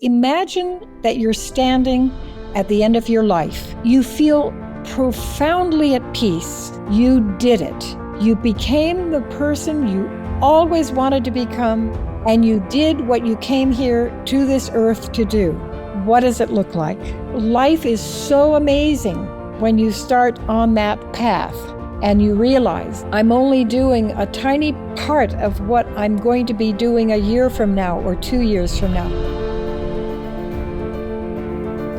Imagine that you're standing at the end of your life. You feel profoundly at peace. You did it. You became the person you always wanted to become, and you did what you came here to this earth to do. What does it look like? Life is so amazing when you start on that path and you realize, I'm only doing a tiny part of what I'm going to be doing a year from now or 2 years from now.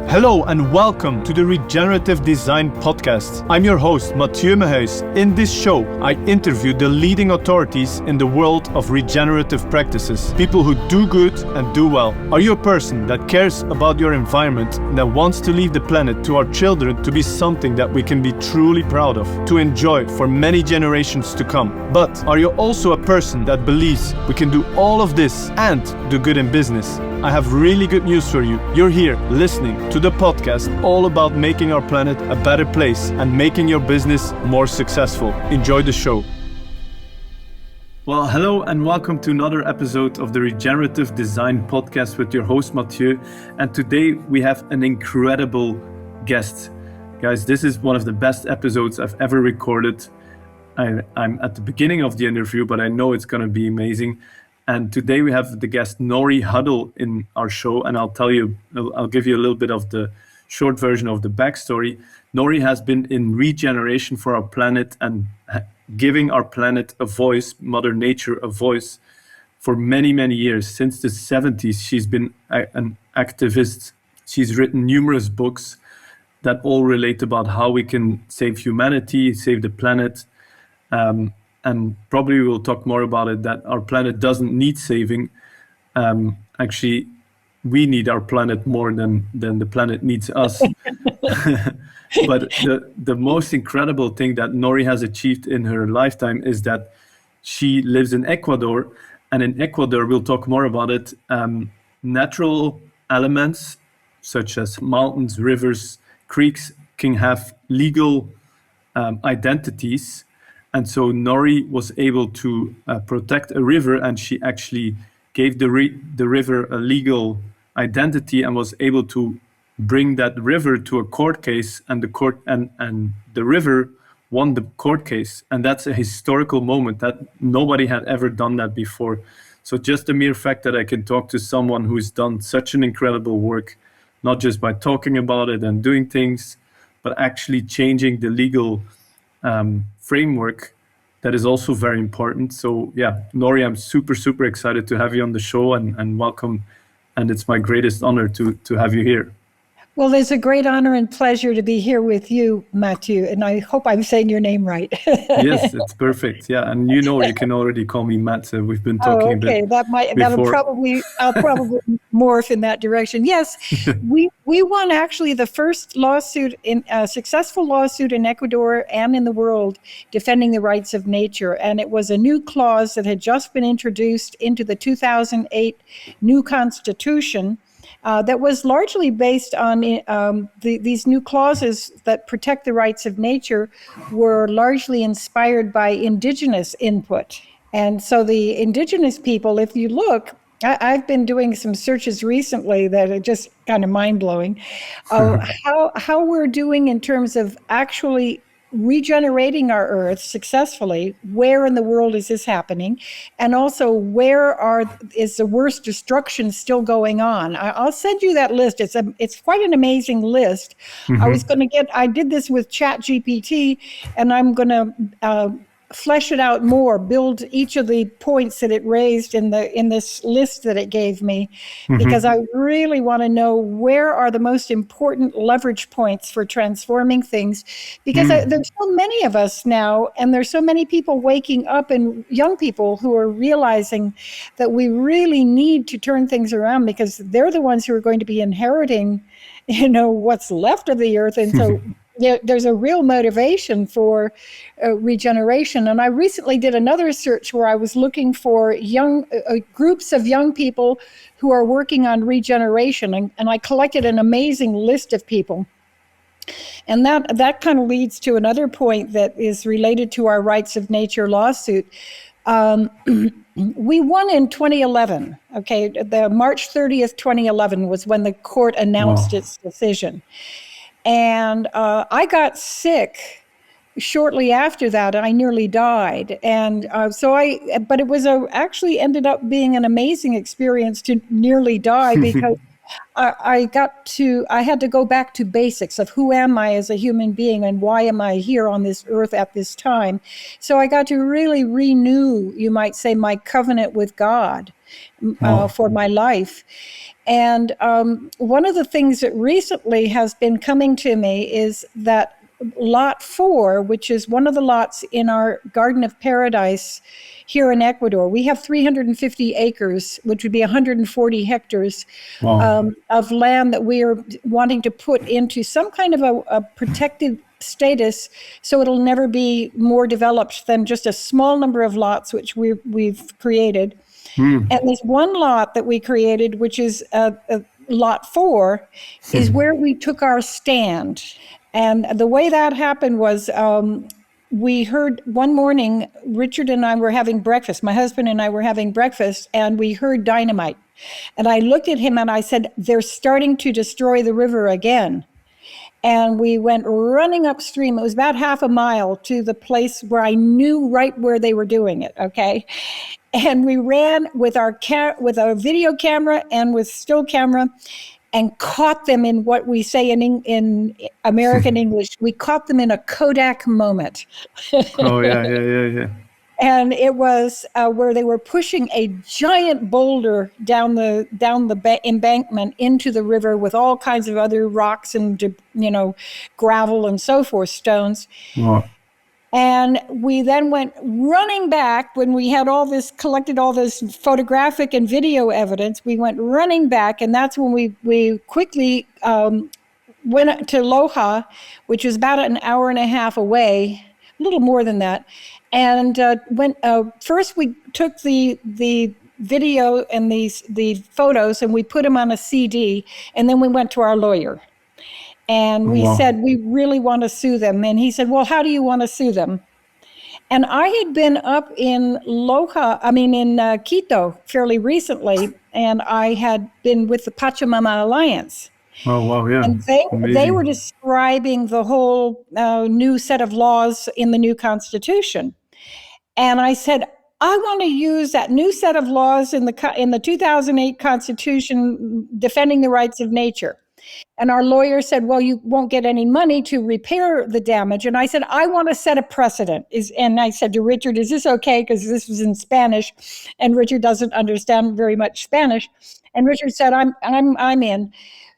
Hello and welcome to the Regenerative Design Podcast. I'm your host, Mathieu Mehuys. In this show, I interview the leading authorities in the world of regenerative practices, people who do good and do well. Are you a person that cares about your environment and that wants to leave the planet to our children to be something that we can be truly proud of, to enjoy for many generations to come? But are you also a person that believes we can do all of this and do good in business? I have really good news for you. You're here listening to the podcast all about making our planet a better place and making your business more successful. Enjoy the show. Well, hello and welcome to another episode of the Regenerative Design Podcast with your host Mathieu. And today we have an incredible guest. Guys, this is one of the best episodes I've ever recorded. I'm at the beginning of the interview, but I know it's going to be amazing. And today we have the guest Norie Huddle in our show, and I'll give you a little bit of the short version of the backstory. Norie has been in regeneration for our planet and giving our planet a voice, Mother Nature a voice, for many, many years. Since the 70s, she's been an activist. She's written numerous books that all relate about how we can save humanity, save the planet. And probably we'll talk more about it, that our planet doesn't need saving. Actually, we need our planet more than the planet needs us. But the most incredible thing that Norie has achieved in her lifetime is that she lives in Ecuador. And in Ecuador, we'll talk more about it, natural elements such as mountains, rivers, creeks can have legal identities. And so Norie was able to protect a river, and she actually gave the river a legal identity and was able to bring that river to a court case, and the river won the court case. And that's a historical moment that nobody had ever done that before. So just the mere fact that I can talk to someone who's done such an incredible work, not just by talking about it and doing things, but actually changing the legal framework, that is also very important. So yeah, Norie, I'm super, super excited to have you on the show and welcome. And it's my greatest honor to have you here. Well, it's a great honor and pleasure to be here with you, Mathieu, and I hope I'm saying your name right. Yes, it's perfect. Yeah, and you can already call me Matt. We've been talking a bit I'll probably morph in that direction. Yes, we won actually the first successful lawsuit in Ecuador and in the world defending the rights of nature, and it was a new clause that had just been introduced into the 2008 new Constitution. That was largely based on these new clauses that protect the rights of nature were largely inspired by indigenous input. And so the indigenous people, if you look, I've been doing some searches recently that are just kind of mind-blowing, how we're doing in terms of actually regenerating our earth successfully. Where in the world is this happening? And also, where is the worst destruction still going on? I'll send you that list. It's quite an amazing list. Mm-hmm. I did this with ChatGPT, and I'm going to flesh it out more, build each of the points that it raised in this list that it gave me, because I really want to know where are the most important leverage points for transforming things, because there's so many of us now, and there's so many people waking up, and young people who are realizing that we really need to turn things around, because they're the ones who are going to be inheriting, what's left of the earth. And so there's a real motivation for regeneration. And I recently did another search where I was looking for young groups of young people who are working on regeneration. And I collected an amazing list of people. And that kind of leads to another point that is related to our rights of nature lawsuit. We won in 2011. Okay, the March 30th, 2011 was when the court announced its decision. And I got sick shortly after that. I nearly died. And but it was actually ended up being an amazing experience to nearly die because I had to go back to basics of who am I as a human being and why am I here on this earth at this time. So I got to really renew, you might say, my covenant with God for my life. And one of the things that recently has been coming to me is that Lot 4, which is one of the lots in our Garden of Paradise here in Ecuador. We have 350 acres, which would be 140 hectares of land that we are wanting to put into some kind of a protected status, so it'll never be more developed than just a small number of lots, which we've created. And there's one lot that we created, which is Lot 4, is where we took our stand. And the way that happened was we heard one morning, Richard and I were having breakfast. My husband and I were having breakfast, and we heard dynamite. And I looked at him and I said, they're starting to destroy the river again. And we went running upstream. It was about half a mile to the place where I knew right where they were doing it, okay? And we ran with our video camera and with still camera and caught them in what we say in American English. We caught them in a Kodak moment. Yeah. And it was where they were pushing a giant boulder down the embankment into the river with all kinds of other rocks and gravel and so forth, stones. Wow. And we then went running back when we had collected all this photographic and video evidence. We went running back, and that's when we quickly went to Loja, which was about an hour and a half away, a little more than that. And first we took the video and the photos, and we put them on a CD, and then we went to our lawyer. And we said, we really want to sue them. And he said, well, how do you want to sue them? And I had been up in Quito fairly recently, and I had been with the Pachamama Alliance. Oh, wow, yeah. And they were describing the whole new set of laws in the new Constitution. And I said, I want to use that new set of laws in the 2008 Constitution defending the rights of nature. And our lawyer said, well, you won't get any money to repair the damage. And I said, I want to set a precedent. And I said to Richard, is this okay? Because this was in Spanish, and Richard doesn't understand very much Spanish. And Richard said, I'm in.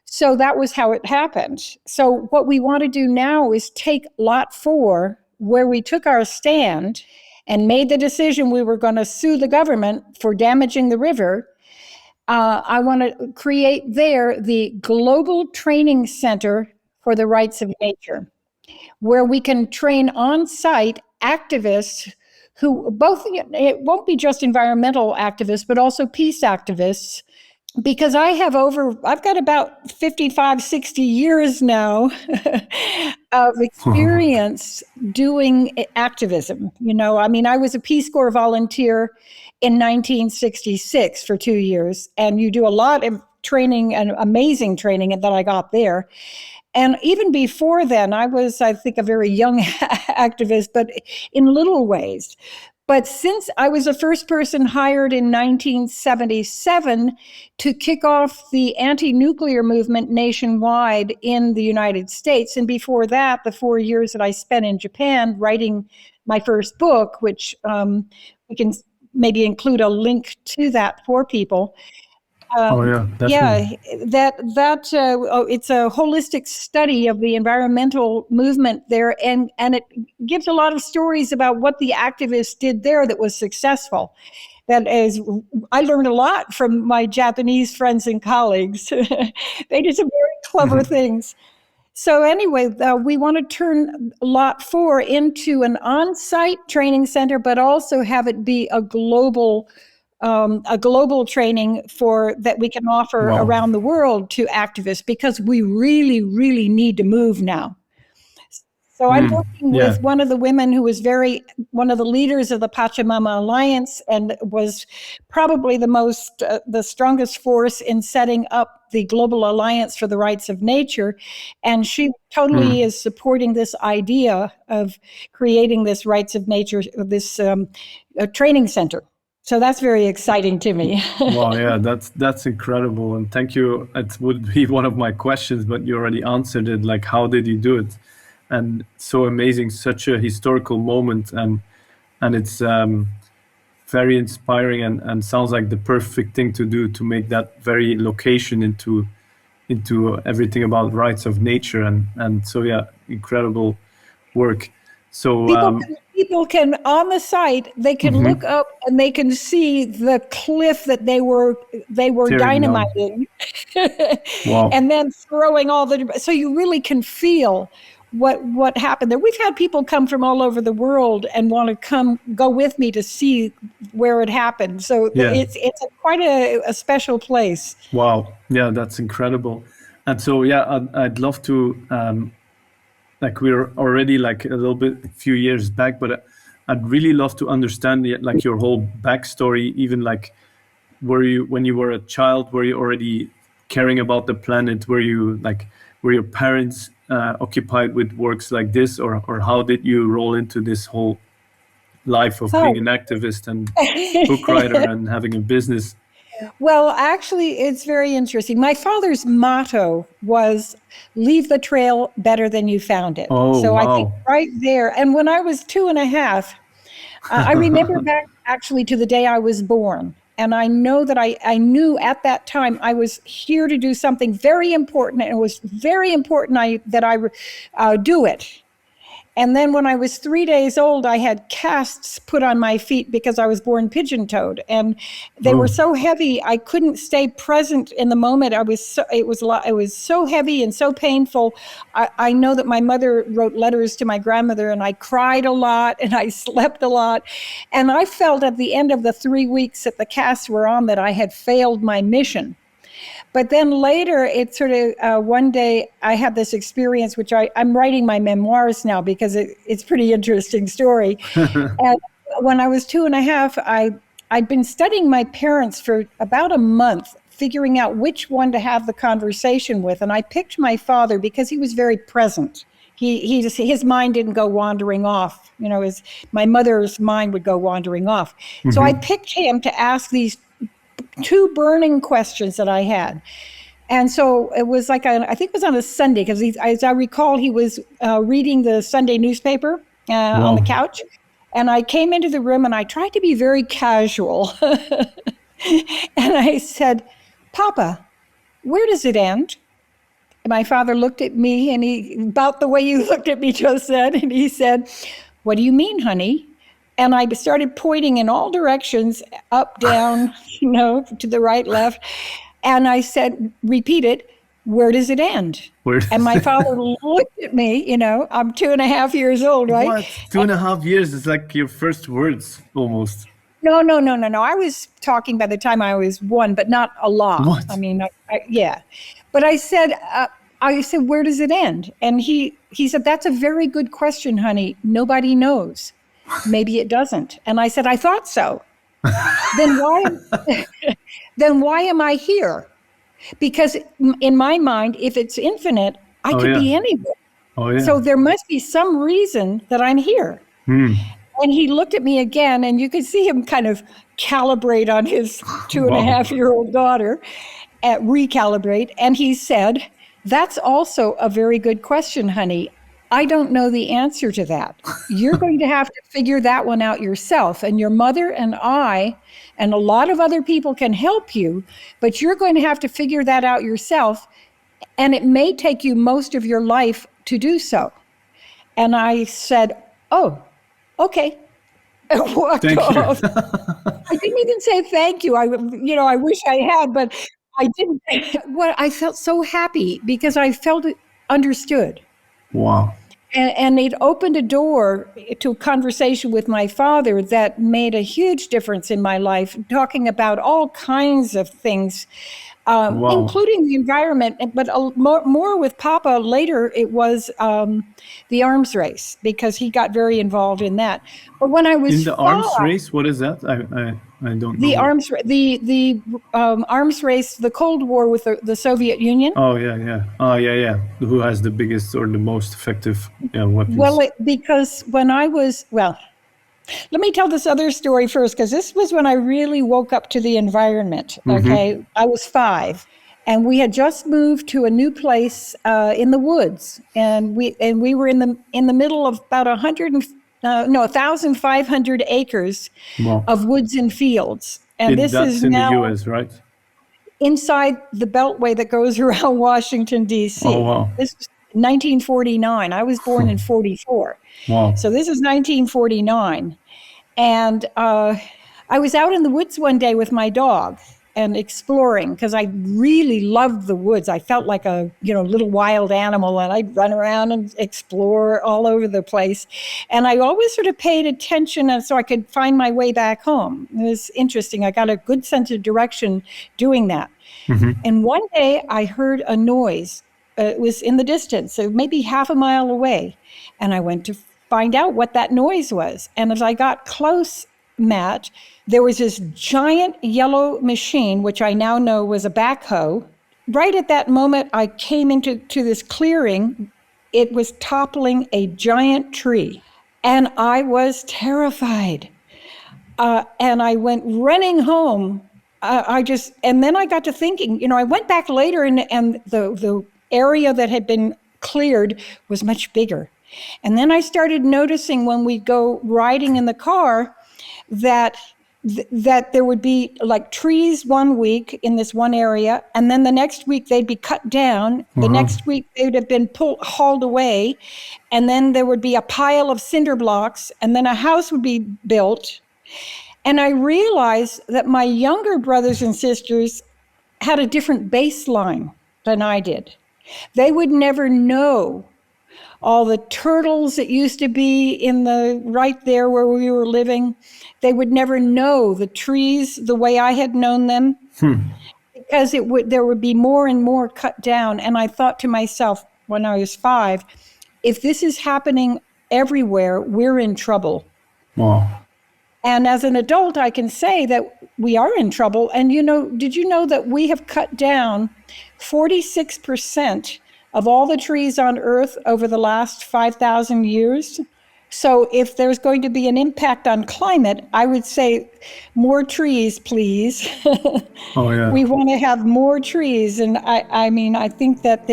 So that was how it happened. So what we want to do now is take Lot 4, where we took our stand and made the decision we were going to sue the government for damaging the river. I want to create there the Global Training Center for the Rights of Nature, where we can train on-site activists who it won't be just environmental activists, but also peace activists, because I've got about 55, 60 years now of experience doing activism. I was a Peace Corps volunteer in 1966 for 2 years, and you do a lot of training and amazing training that I got there. And even before then, I was, I think, a very young activist, but in little ways. But since I was the first person hired in 1977 to kick off the anti-nuclear movement nationwide in the United States, and before that, the 4 years that I spent in Japan writing my first book, which we can maybe include a link to that for people. It's a holistic study of the environmental movement there, and it gives a lot of stories about what the activists did there that was successful. That is, I learned a lot from my Japanese friends and colleagues. They did some very clever things. So anyway, we want to turn Lot 4 into an on-site training center, but also have it be a global training that we can offer around the world to activists, because we really, really need to move now. So I'm working with Yeah. one of the women who was one of the leaders of the Pachamama Alliance, and was probably the strongest force in setting up the Global Alliance for the Rights of Nature. And she totally is supporting this idea of creating this Rights of Nature, this training center. So that's very exciting to me. Wow, yeah, that's incredible, and thank you. It would be one of my questions, but you already answered it. Like, how did you do it? And so amazing, such a historical moment, and it's very inspiring, and sounds like the perfect thing to do, to make that very location into everything about rights of nature, and so yeah, incredible work. So People can on the site, they can look up and they can see the cliff that they were tearing down. dynamiting. Wow. And then throwing so you really can feel what happened there. We've had people come from all over the world and want to go with me to see where it happened. So Yeah. it's quite a special place. Wow. Yeah, that's incredible. And so, yeah, I'd love to, like, we're already like a little bit, a few years back, but I'd really love to understand like your whole backstory. Even like, when you were a child, were you already caring about the planet? Were your parents occupied with works like this, or how did you roll into this whole life of being an activist and book writer and having a business? Well, actually, it's very interesting. My father's motto was, leave the trail better than you found it. Oh, so wow. I think right there. And when I was 2.5, I remember back actually to the day I was born. And I know that I knew at that time I was here to do something very important. And it was very important that I do it. And then when I was 3 days old, I had casts put on my feet because I was born pigeon-toed, and they were so heavy I couldn't stay present in the moment. It was so heavy and so painful. I know that my mother wrote letters to my grandmother, and I cried a lot and I slept a lot, and I felt at the end of the 3 weeks that the casts were on that I had failed my mission. But then later, it sort of, one day I had this experience, which I'm writing my memoirs now because it's a pretty interesting story. And when I was 2.5, I'd been studying my parents for about a month, figuring out which one to have the conversation with. And I picked my father because he was very present. His mind didn't go wandering off. My mother's mind would go wandering off. So I picked him to ask these 2 burning questions that I had. And so it was like, I think it was on a Sunday, because as I recall, he was reading the Sunday newspaper on the couch. And I came into the room and I tried to be very casual. And I said, Papa, where does it end? And my father looked at me, and about the way you looked at me just then, and he said, what do you mean, honey? And I started pointing in all directions, up, down, to the right, left. And I said, repeat it, where does it end? And my father looked at me, I'm 2.5 years old, right? What? 2.5 years is like your first words, almost. No. I was talking by the time I was 1, but not a lot. What? I mean, yeah. But I said, where does it end? And he said, that's a very good question, honey. Nobody knows. Maybe it doesn't. And I said, I thought so. Then why am I here? Because in my mind, if it's infinite, I could be anywhere. Oh, yeah. So there must be some reason that I'm here. And he looked at me again, and you could see him kind of calibrate on his 2.5-year-old daughter, recalibrate. And he said, that's also a very good question, honey. I don't know the answer to that. You're going to have to figure that one out yourself. And your mother and I and a lot of other people can help you, but you're going to have to figure that out yourself. And it may take you most of your life to do so. And I said, oh, okay. I walked off. I didn't even say thank you. I wish I had, but I didn't. I felt so happy because I felt understood. Wow. And it opened a door to a conversation with my father that made a huge difference in my life, talking about all kinds of things Wow. including the environment, but more with Papa later. It was the arms race because he got very involved in that. But when I was In the arms 5, race, what is that? I don't know the what. arms race, the Cold War with the Soviet Union. Oh yeah, yeah. Oh yeah, yeah. Who has the biggest or the most effective weapons? Well, because when I was let me tell this other story first, because this was when I really woke up to the environment. Mm-hmm. Okay, I was 5, and we had just moved to a new place in the woods, and we were in the middle of about 1,500 acres Wow. of woods and fields, and this That's is in the now U.S., right? inside the beltway that goes around Washington Oh D.C. wow. This was 1949. I was born in 44, Wow. so this is 1949. And I was out in the woods one day with my dog and exploring because I really loved the woods. I felt like a little wild animal, and I'd run around and explore all over the place. And I always sort of paid attention, and so I could find my way back home. It was interesting. I got a good sense of direction doing that. Mm-hmm. And one day I heard a noise. It was in the distance, so maybe half a mile away. And I went to find out what that noise was. And as I got close, Matt, there was this giant yellow machine, which I now know was a backhoe. Right at that moment, I came into this clearing. It was toppling a giant tree. And I was terrified. And I went running home. And then I got to thinking, I went back later, and the area that had been cleared was much bigger. And then I started noticing when we go riding in the car that there would be like trees one week in this one area, and then the next week they'd be cut down. The next week they would have been hauled away, and then there would be a pile of cinder blocks, and then a house would be built. And I realized that my younger brothers and sisters had a different baseline than I did. They would never know all the turtles that used to be in the right there where we were living. They would never know the trees the way I had known them, because there would be more and more cut down. And I thought to myself when I was 5, if this is happening everywhere, we're in trouble. Wow. And as an adult, I can say that we are in trouble. And did you know that we have cut down 46% of all the trees on Earth over the last 5,000 years? So if there's going to be an impact on climate, I would say more trees, please. Oh yeah. We want to have more trees. And I think that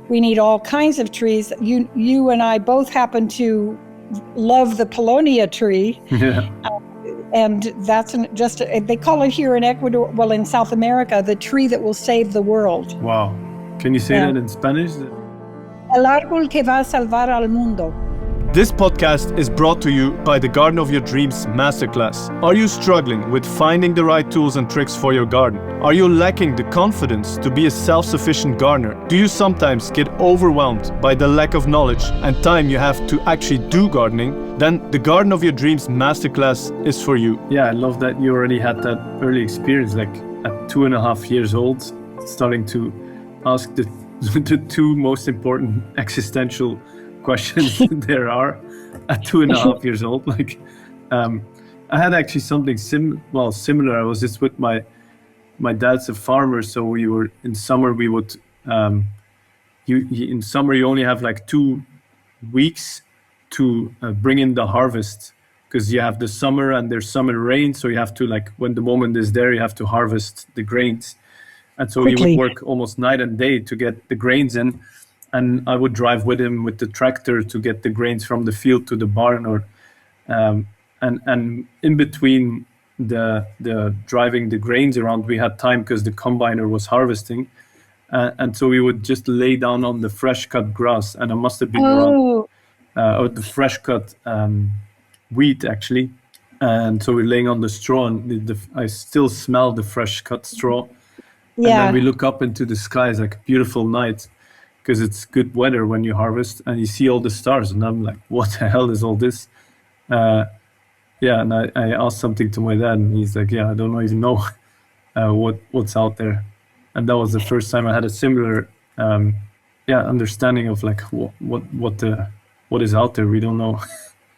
we need all kinds of trees. You and I both happen to love the Paulownia tree. Yeah. And that's they call it here in Ecuador, well, in South America, the tree that will save the world. Wow. Can you say that in Spanish? El árbol que va a salvar al mundo. This podcast is brought to you by the Garden of Your Dreams Masterclass. Are you struggling with finding the right tools and tricks for your garden? Are you lacking the confidence to be a self-sufficient gardener? Do you sometimes get overwhelmed by the lack of knowledge and time you have to actually do gardening? Then the Garden of Your Dreams Masterclass is for you. Yeah, I love that you already had that early experience, like at 2.5 years old, starting to ask the 2 most important existential questions there are at 2.5 years old. Like, I had actually something similar. I was just with my dad's a farmer, so we were in summer. We would in summer you only have like 2 weeks to bring in the harvest, because you have the summer and there's summer rain. So you have to, like, when the moment is there, you have to harvest the grains. And so he would work almost night and day to get the grains in. And I would drive with him with the tractor to get the grains from the field to the barn, or and in between the driving the grains around, we had time because the combiner was harvesting, and so we would just lay down on the fresh cut grass, and it must have been around the fresh cut wheat actually, and so we're laying on the straw, and I still smell the fresh cut straw. Yeah. And then we look up into the sky. It's like a beautiful night, because it's good weather when you harvest, and you see all the stars. And I'm like, what the hell is all this? And I asked something to my dad, and he's like, yeah, I don't even know what's out there. and that was the first time I had a similar understanding of like what is out there. We don't know.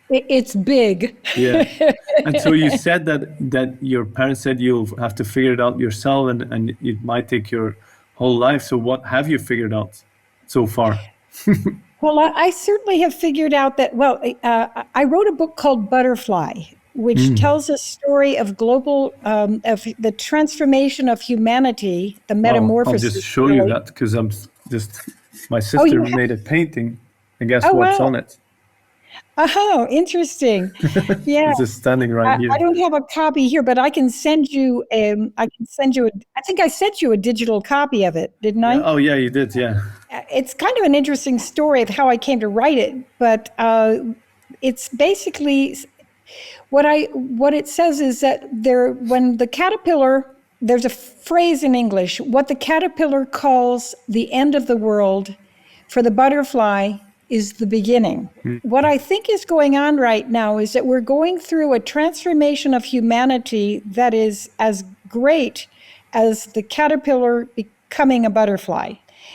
It's big. Yeah. And so you said that your parents said you'll have to figure it out yourself, and it might take your whole life. So what have you figured out so far? Well, I certainly have figured out that, well, I wrote a book called Butterfly, which tells a story of global, of the transformation of humanity, the metamorphosis. I'll just show you that, because my sister made a painting, and guess what's on it? Oh, interesting. Yeah. It's just standing right here. I don't have a copy here, but I can send you, I think I sent you a digital copy of it, didn't I? Oh yeah, you did, yeah. It's kind of an interesting story of how I came to write it, but it's basically what it says is that when the caterpillar, there's a phrase in English, what the caterpillar calls the end of the world, for the butterfly is the beginning. What I think is going on right now is that we're going through a transformation of humanity that is as great as the caterpillar becoming a butterfly.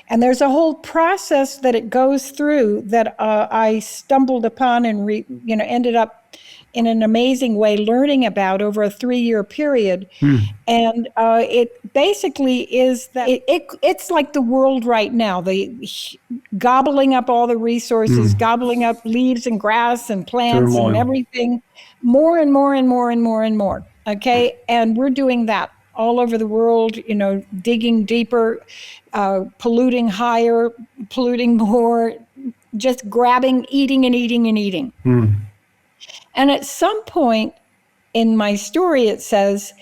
And there's a whole process that it goes through that I stumbled upon and ended up in an amazing way learning about over a 3-year period. And it basically is that it's like the world right now, gobbling up all the resources, gobbling up leaves and grass and plants and everything, more and more and more and more and more. Okay. And we're doing that all over the world, digging deeper, polluting higher, polluting more, just grabbing, eating and eating and eating. And at some point in my story, it says,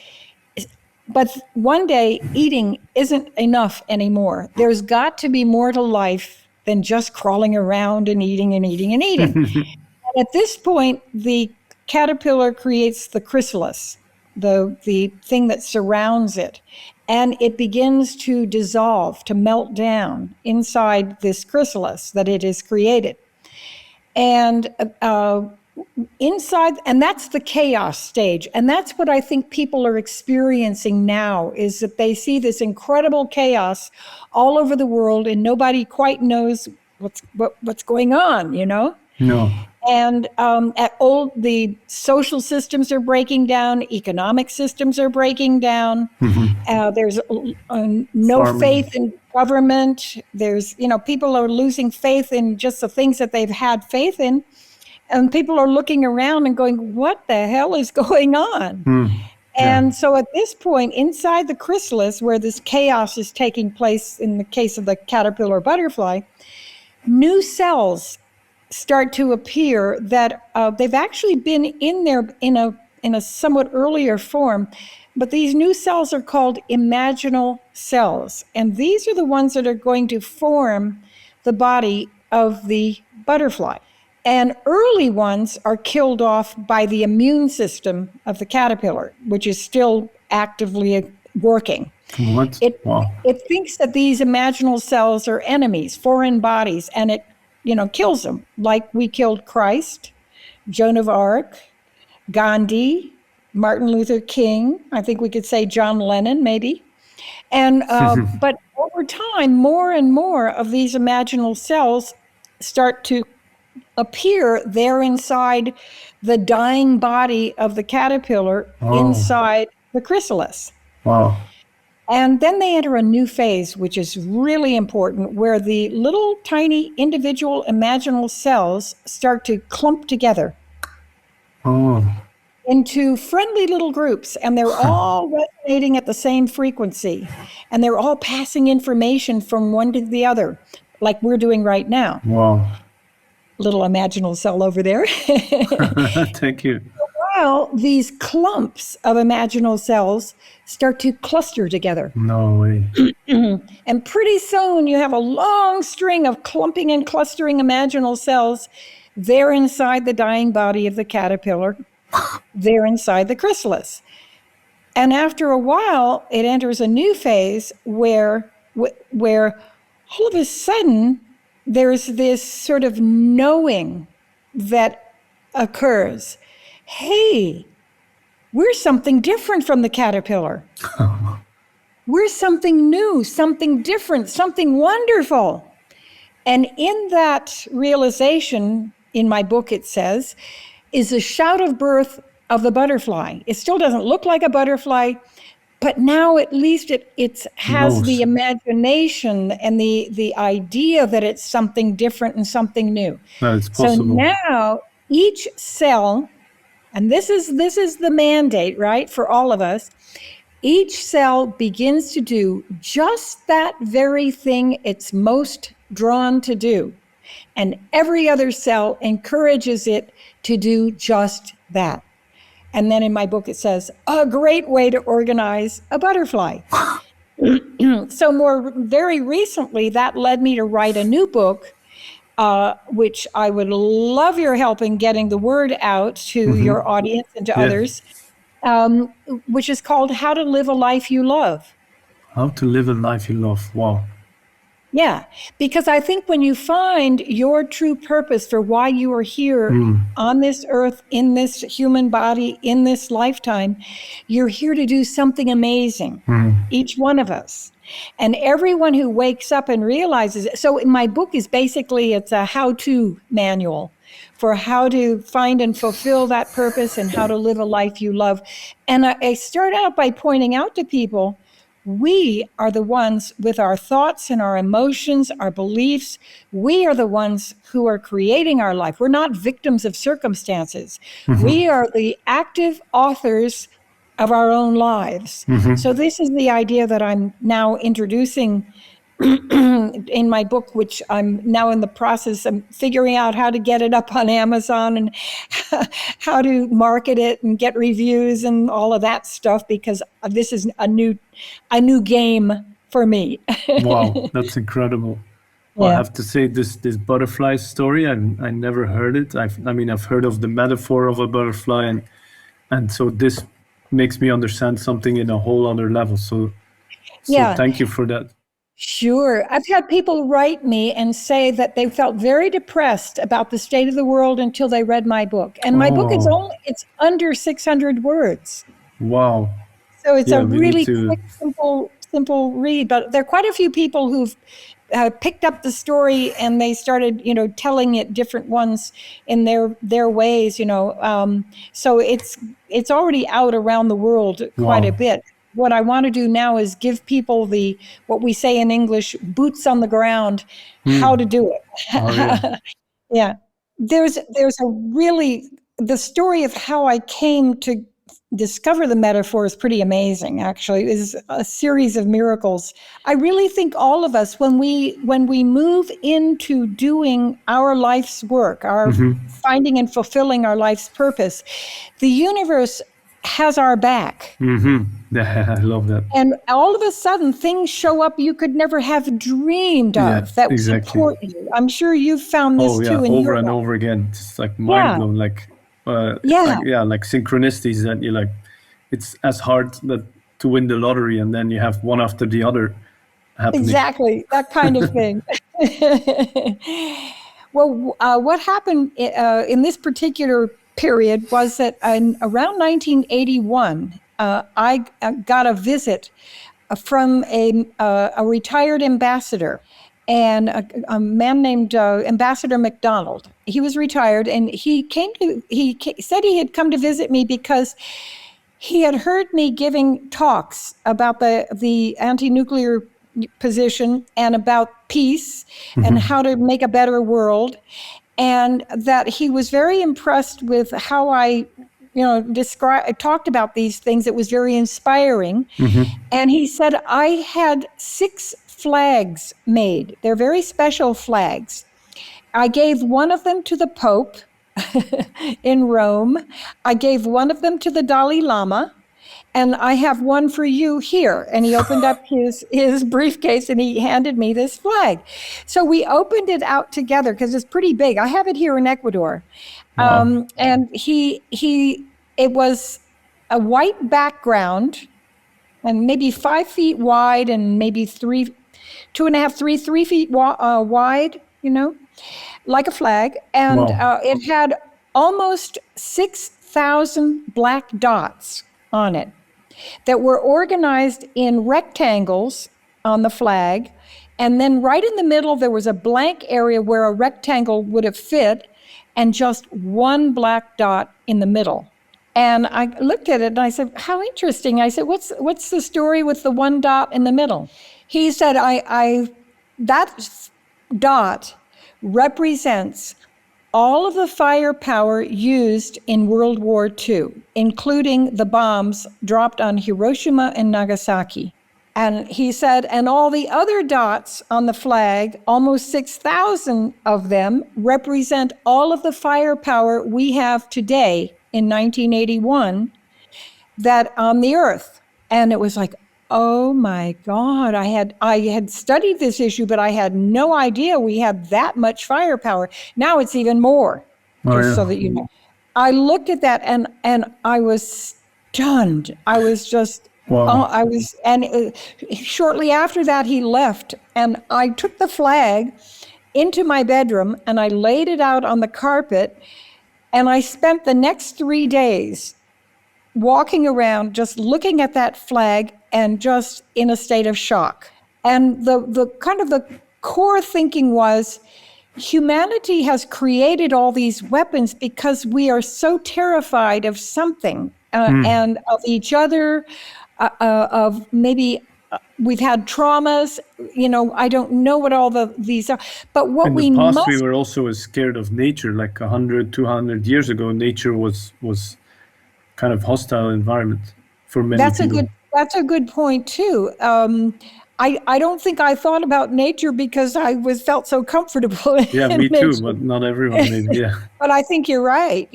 but one day eating isn't enough anymore. There's got to be more to life than just crawling around and eating and eating and eating. And at this point, the caterpillar creates the chrysalis, the thing that surrounds it. And it begins to dissolve, to melt down inside this chrysalis that it has created. And inside, and that's the chaos stage. And that's what I think people are experiencing now, is that they see this incredible chaos all over the world and nobody quite knows what's going on, No. And the social systems are breaking down, economic systems are breaking down. There's no Farming. faith in government. There's, people are losing faith in just the things that they've had faith in. And people are looking around and going, what the hell is going on? And so at this point, inside the chrysalis, where this chaos is taking place in the case of the caterpillar butterfly, new cells start to appear that they've actually been in there in a somewhat earlier form. But these new cells are called imaginal cells. And these are the ones that are going to form the body of the butterfly. And early ones are killed off by the immune system of the caterpillar, which is still actively working. What? It thinks that these imaginal cells are enemies, foreign bodies, and it, kills them, like we killed Christ, Joan of Arc, Gandhi, Martin Luther King. I think we could say John Lennon, maybe. And but over time, more and more of these imaginal cells start to appear there inside the dying body of the caterpillar, inside the chrysalis. Wow. And then they enter a new phase, which is really important, where the little tiny individual imaginal cells start to clump together into friendly little groups, and they're all resonating at the same frequency, and they're all passing information from one to the other, like we're doing right now. Wow. Little imaginal cell over there. Thank you. While these clumps of imaginal cells start to cluster together. No way. And pretty soon you have a long string of clumping and clustering imaginal cells there inside the dying body of the caterpillar, there inside the chrysalis. And after a while, it enters a new phase where all of a sudden, there's this sort of knowing that occurs. Hey, we're something different from the caterpillar. we're something new, something different, something wonderful. And in that realization, in my book, it says, is a shout of birth of the butterfly. It still doesn't look like a butterfly, but now at least it has the imagination and the idea that it's something different and something new. No, it's possible. So now each cell, and this is the mandate, right, for all of us, each cell begins to do just that very thing it's most drawn to do. And every other cell encourages it to do just that. And then in my book, it says, a great way to organize a butterfly. So very recently, that led me to write a new book, which I would love your help in getting the word out to your audience and to others, which is called How to Live a Life You Love. How to Live a Life You Love. Wow. Yeah, because I think when you find your true purpose for why you are here on this earth, in this human body, in this lifetime, you're here to do something amazing, each one of us. And everyone who wakes up and realizes it. So my book is basically, it's a how-to manual for how to find and fulfill that purpose and how to live a life you love. And I start out by pointing out to people, we are the ones with our thoughts and our emotions, our beliefs. We are the ones who are creating our life. We're not victims of circumstances. We are the active authors of our own lives. So this is the idea that I'm now introducing in my book, which I'm now in the process of figuring out how to get it up on Amazon and how to market it and get reviews and all of that stuff, because this is a new game for me. Wow, that's incredible. Well, I have to say, this butterfly story, I never heard it. I've heard of the metaphor of a butterfly, and so this makes me understand something in a whole other level. So thank you for that. Sure. I've had people write me and say that they felt very depressed about the state of the world until they read my book. And my book is it's under 600 words. Wow. So it's a really quick, simple read. But there are quite a few people who've picked up the story and they started, telling it different ones in their ways, So it's already out around the world quite a bit. What I want to do now is give people what we say in English, boots on the ground, how to do it. Yeah. There's the story of how I came to discover the metaphor is pretty amazing, actually. It is a series of miracles. I really think all of us, when we move into doing our life's work, our finding and fulfilling our life's purpose, the universe has our back. I love that. And all of a sudden, things show up you could never have dreamed of that would support you. I'm sure you've found this too. Over and over again. It's like mind blown. Like synchronicities that you like. It's as hard to win the lottery, and then you have one after the other happening. Exactly, that kind of thing. Well, what happened in this particular period was that around 1981, I got a visit from a retired ambassador, and a man named Ambassador McDonald. He was retired, and he said he had come to visit me because he had heard me giving talks about the anti-nuclear position and about peace and how to make a better world. And that he was very impressed with how I, talked about these things. It was very inspiring. And he said, I had 6 flags made. They're very special flags. I gave one of them to the Pope in Rome. I gave one of them to the Dalai Lama. And I have one for you here. And he opened up his briefcase and he handed me this flag. So we opened it out together because it's pretty big. I have it here in Ecuador. Wow. And it was a white background and maybe 5 feet wide and maybe 3 feet wide, like a flag. And it had almost 6,000 black dots on it. that were organized in rectangles on the flag. And then right in the middle, there was a blank area where a rectangle would have fit, and just one black dot in the middle. And I looked at it and I said, how interesting. I said, what's the story with the one dot in the middle? He said, that dot represents all of the firepower used in World War II, including the bombs dropped on Hiroshima and Nagasaki. And he said, and all the other dots on the flag, almost 6,000 of them, represent all of the firepower we have today in 1981 that on the earth. And it was like, oh my God, I had studied this issue, but I had no idea we had that much firepower. Now it's even more, so that you know. I looked at that and I was stunned. I was just, wow. Shortly after that, he left, and I took the flag into my bedroom and I laid it out on the carpet, and I spent the next 3 days walking around just looking at that flag and just in a state of shock. And the kind of the core thinking was, humanity has created all these weapons because we are so terrified of something and of each other, of maybe we've had traumas, I don't know what all these are, but what we must... In the past, we were also scared of nature, like 100, 200 years ago, nature was kind of hostile environment for many people. That's a good point too. I don't think I thought about nature because I felt so comfortable. Yeah, me nature. Too, but not everyone maybe. Yeah. But I think you're right.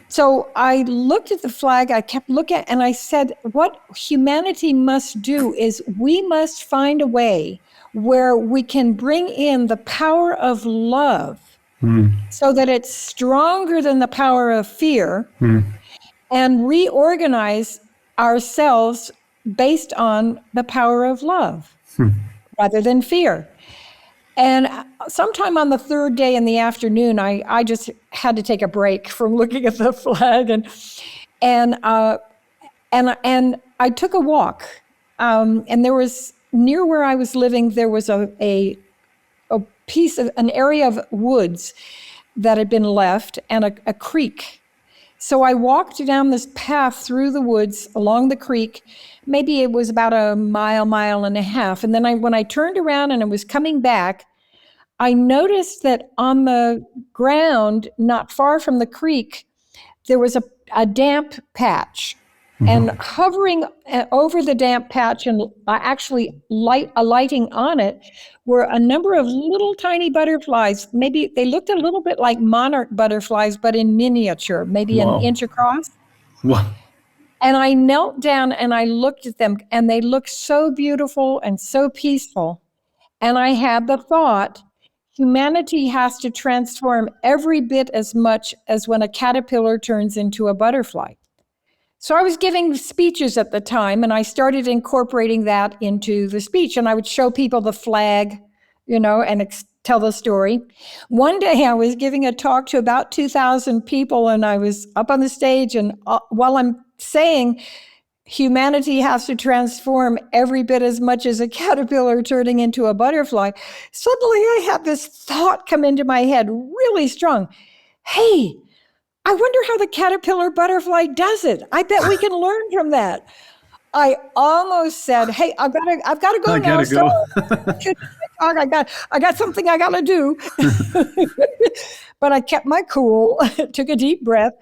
So I looked at the flag. I kept looking, and I said, "What humanity must do is we must find a way where we can bring in the power of love." So that it's stronger than the power of fear, and reorganize ourselves based on the power of love rather than fear. And sometime on the third day in the afternoon, I just had to take a break from looking at the flag, and I took a walk. And there was, near where I was living, there was a piece of an area of woods that had been left, and a creek. So I walked down this path through the woods along the creek. Maybe it was about a mile and a half. And then when I turned around and I was coming back, I noticed that on the ground, not far from the creek, there was a damp patch. And hovering over the damp patch and actually alighting on it were a number of little tiny butterflies. Maybe they looked a little bit like monarch butterflies, but in miniature, maybe an inch across. Wow. And I knelt down and I looked at them, and they looked so beautiful and so peaceful. And I had the thought, humanity has to transform every bit as much as when a caterpillar turns into a butterfly. So I was giving speeches at the time, and I started incorporating that into the speech. And I would show people the flag, and tell the story. One day I was giving a talk to about 2,000 people, and I was up on the stage, and while I'm saying humanity has to transform every bit as much as a caterpillar turning into a butterfly, suddenly I had this thought come into my head really strong. Hey, I wonder how the caterpillar butterfly does it. I bet we can learn from that. I almost said, "Hey, I've got to go now." I got something I got to do. But I kept my cool, took a deep breath,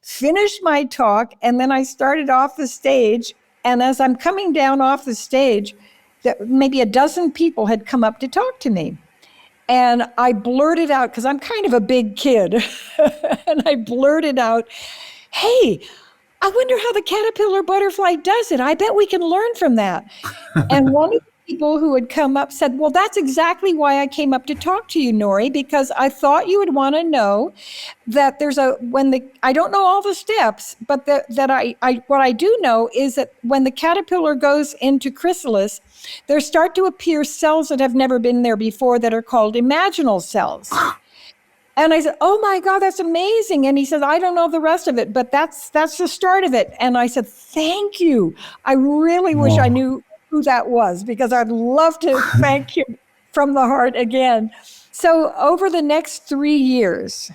finished my talk, and then I started off the stage. And as I'm coming down off the stage, maybe a dozen people had come up to talk to me. And I blurted out, because I'm kind of a big kid, and I blurted out, "Hey, I wonder how the caterpillar butterfly does it. I bet we can learn from that." And one of the people who had come up said, "Well, that's exactly why I came up to talk to you, Norie, because I thought you would want to know that I don't know all the steps, but what I do know is that when the caterpillar goes into chrysalis, there start to appear cells that have never been there before that are called imaginal cells." And I said, oh my God, that's amazing. And he said, I don't know the rest of it, but that's the start of it. And I said, thank you. I really wish I knew who that was, because I'd love to thank him from the heart again. So over the next 3 years,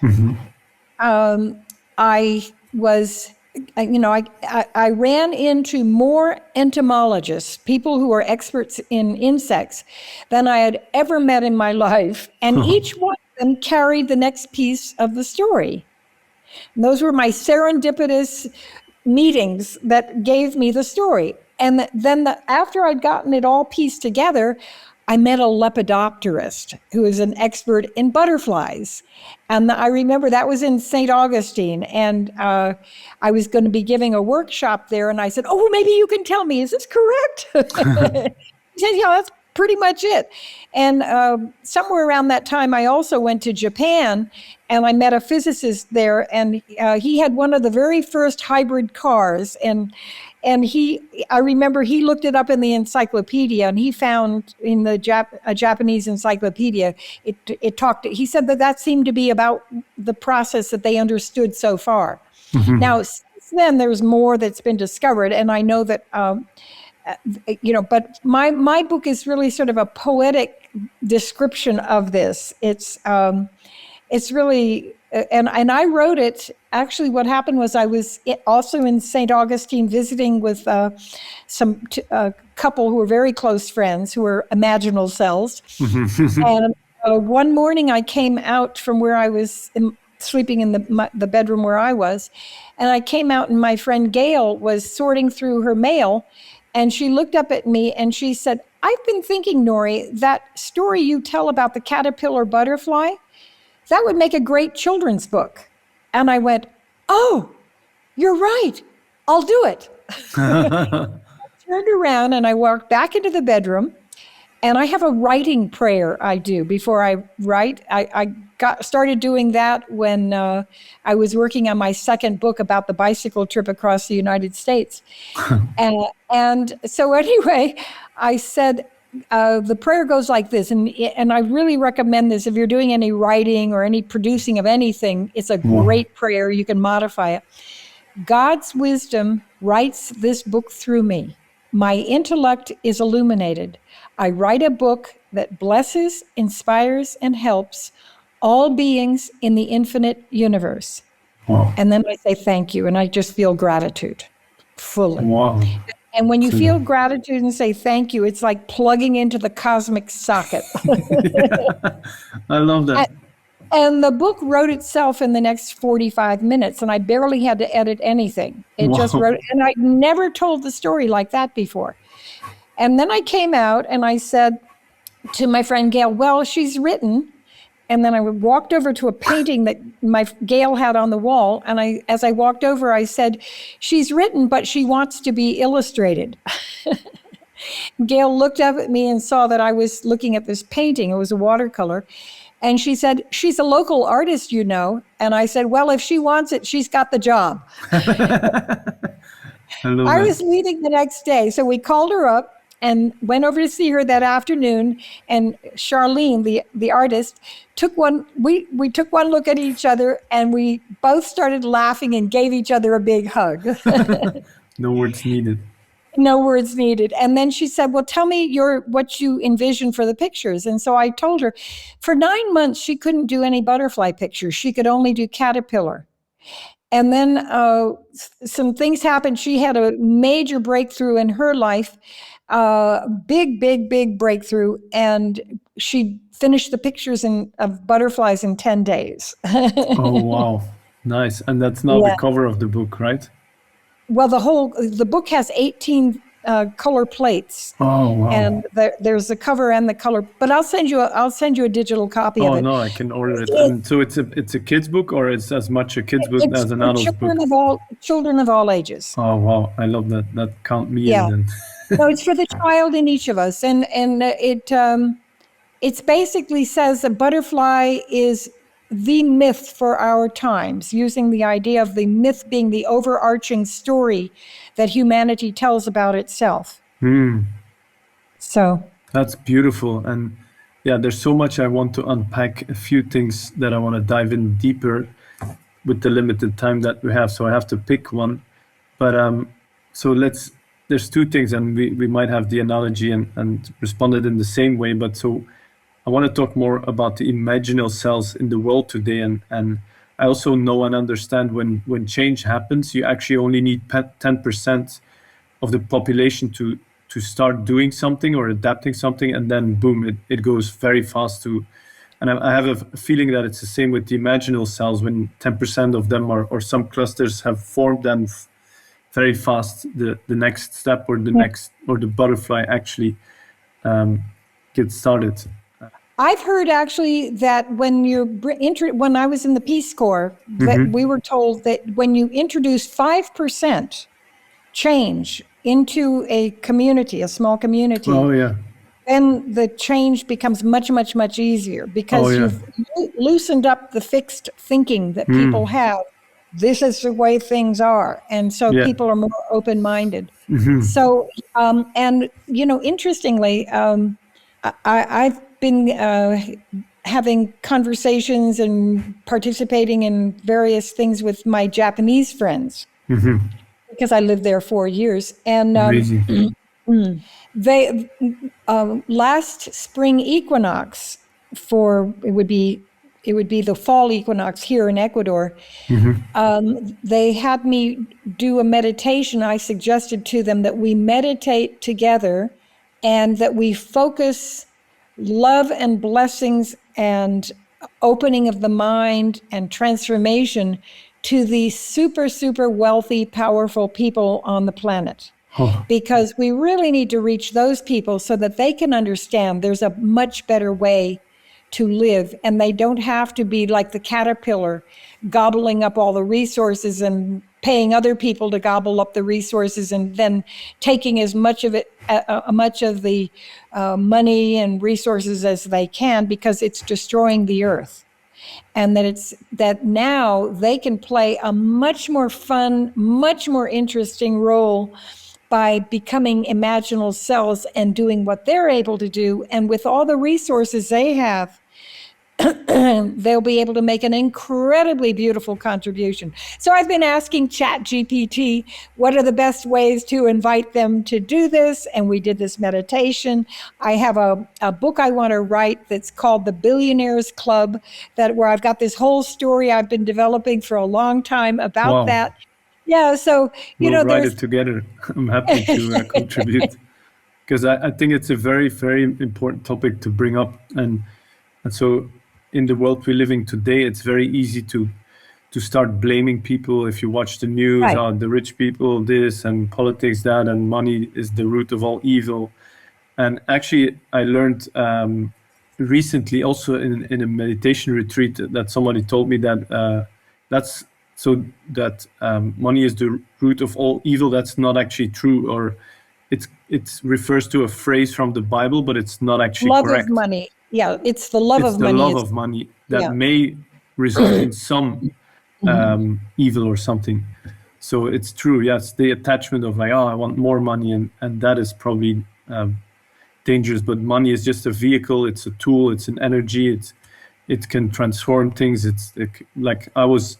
I was, I ran into more entomologists, people who are experts in insects, than I had ever met in my life. And each one of them carried the next piece of the story. And those were my serendipitous meetings that gave me the story. And then after I'd gotten it all pieced together, I met a lepidopterist who is an expert in butterflies. And I remember that was in St. Augustine. And I was going to be giving a workshop there. And I said, oh, maybe you can tell me, is this correct? He said, yeah, that's pretty much it. And somewhere around that time, I also went to Japan, and I met a physicist there, and he had one of the very first hybrid cars. And I remember he looked it up in the encyclopedia, and he found in the Japanese encyclopedia, it talked. He said that seemed to be about the process that they understood so far. Now, since then, there's more that's been discovered, and I know that. But my book is really sort of a poetic description of this. It's really, and I wrote it. Actually, what happened was I was also in St. Augustine visiting with some couple who were very close friends who were imaginal selves. And one morning I came out from where I was sleeping in the bedroom where I was, and I came out, and my friend Gail was sorting through her mail. And she looked up at me and she said, I've been thinking, Norie, that story you tell about the caterpillar butterfly, that would make a great children's book. And I went, oh, you're right. I'll do it. I turned around and I walked back into the bedroom, and I have a writing prayer I do before I write. I started doing that when I was working on my second book about the bicycle trip across the United States. And so anyway, I said, the prayer goes like this, and I really recommend this if you're doing any writing or any producing of anything. It's a great prayer. You can modify it. God's wisdom writes this book through me. My intellect is illuminated. I write a book that blesses, inspires, and helps all beings in the infinite universe. Wow. And then I say thank you, and I just feel gratitude fully. Wow. And when you feel gratitude and say thank you, it's like plugging into the cosmic socket. I love that. And the book wrote itself in the next 45 minutes, and I barely had to edit anything. It just wrote, and I'd never told the story like that before. And then I came out and I said to my friend Gail, well, she's written. And then I walked over to a painting that my Gail had on the wall. And as I walked over, I said, she's written, but she wants to be illustrated. Gail looked up at me and saw that I was looking at this painting. It was a watercolor. And she said, she's a local artist, you know. And I said, well, if she wants it, she's got the job. I was leaving the next day. So we called her up and went over to see her that afternoon. And Charlene, the artist, took one. We took one look at each other, and we both started laughing and gave each other a big hug. No words needed. No words needed. And then she said, well, tell me what you envision for the pictures. And so I told her, for 9 months, she couldn't do any butterfly pictures. She could only do caterpillar. And then some things happened. She had a major breakthrough in her life, big breakthrough. And she finished the pictures of butterflies in 10 days. Oh, wow. Nice. And that's now the cover of the book, right? Well, the book has 18 color plates. Oh, wow. And there's the cover and the color. But I'll send you a digital copy of it. Oh no, I can order it. And so it's a kid's book, or it's as much a kid's book as an adult book? Children of all ages. Oh wow, I love that. That count me in then. So it's for the child in each of us, and it basically says a butterfly is the myth for our times, using the idea of the myth being the overarching story that humanity tells about itself. So that's beautiful. And yeah, there's so much I want to unpack, a few things that I want to dive in deeper with the limited time that we have. So I have to pick one. But so there's two things, and we might have the analogy and respond it in the same way. But so I want to talk more about the imaginal cells in the world today. And I also know and understand when change happens, you actually only need 10% of the population to start doing something or adapting something, and then boom, it goes very fast to. And I have a feeling that it's the same with the imaginal cells. When 10% of them or some clusters have formed, then very fast the next step or the next or the butterfly actually gets started. I've heard actually that when when I was in the Peace Corps, that we were told that when you introduce 5% change into a community, a small community, Oh yeah. then the change becomes much, much, much easier because you've loosened up the fixed thinking that people have. This is the way things are. And so people are more open-minded. So, and, interestingly, I've been having conversations and participating in various things with my Japanese friends because I lived there 4 years. And they last spring equinox, it would be the fall equinox here in Ecuador. They had me do a meditation. I suggested to them that we meditate together and that we focus love and blessings and opening of the mind and transformation to the super, super wealthy, powerful people on the planet. Because we really need to reach those people so that they can understand there's a much better way to live, and they don't have to be like the caterpillar gobbling up all the resources and paying other people to gobble up the resources and then taking as much of it, much of the money and resources as they can, because it's destroying the earth. And that now they can play a much more fun, much more interesting role by becoming imaginal cells and doing what they're able to do. And with all the resources they have, they'll be able to make an incredibly beautiful contribution. So I've been asking ChatGPT, what are the best ways to invite them to do this? And we did this meditation. I have a book I want to write that's called The Billionaires Club, where I've got this whole story I've been developing for a long time about that. Yeah, so, we'll write it together. I'm happy to contribute, because I think it's a very, very important topic to bring up. And so in the world we're living today, it's very easy to start blaming people. If you watch the news, the rich people this, and politics that, and money is the root of all evil. And actually, I learned recently also in a meditation retreat that somebody told me that money is the root of all evil. That's not actually true, or it refers to a phrase from the Bible, but it's not actually correct. Love of money. Yeah, it's the love of money. It's the love of money that may result in some evil or something. So it's true, yes, the attachment of like, I want more money, and that is probably dangerous. But money is just a vehicle, it's a tool, it's an energy, it can transform things. It's like I was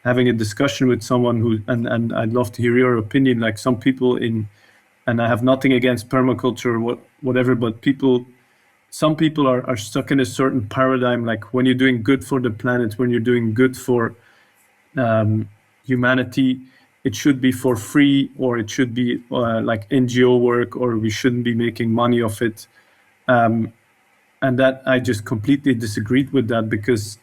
having a discussion with someone who, and I'd love to hear your opinion, like some people and I have nothing against permaculture or whatever, but some people are stuck in a certain paradigm, like when you're doing good for the planet, when you're doing good for humanity, it should be for free, or it should be like NGO work, or we shouldn't be making money off it. And that I just completely disagreed with that, because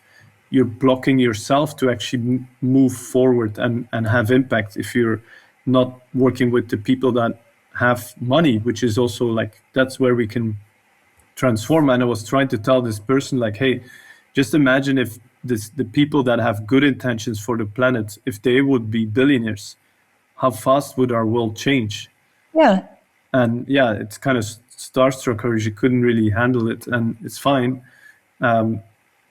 you're blocking yourself to actually move forward and have impact if you're not working with the people that have money, which is also like, that's where we can transform. And I was trying to tell this person, like, hey, just imagine if the people that have good intentions for the planet, if they would be billionaires, how fast would our world change? Yeah. And yeah, it's kind of starstruck her. She couldn't really handle it, and it's fine.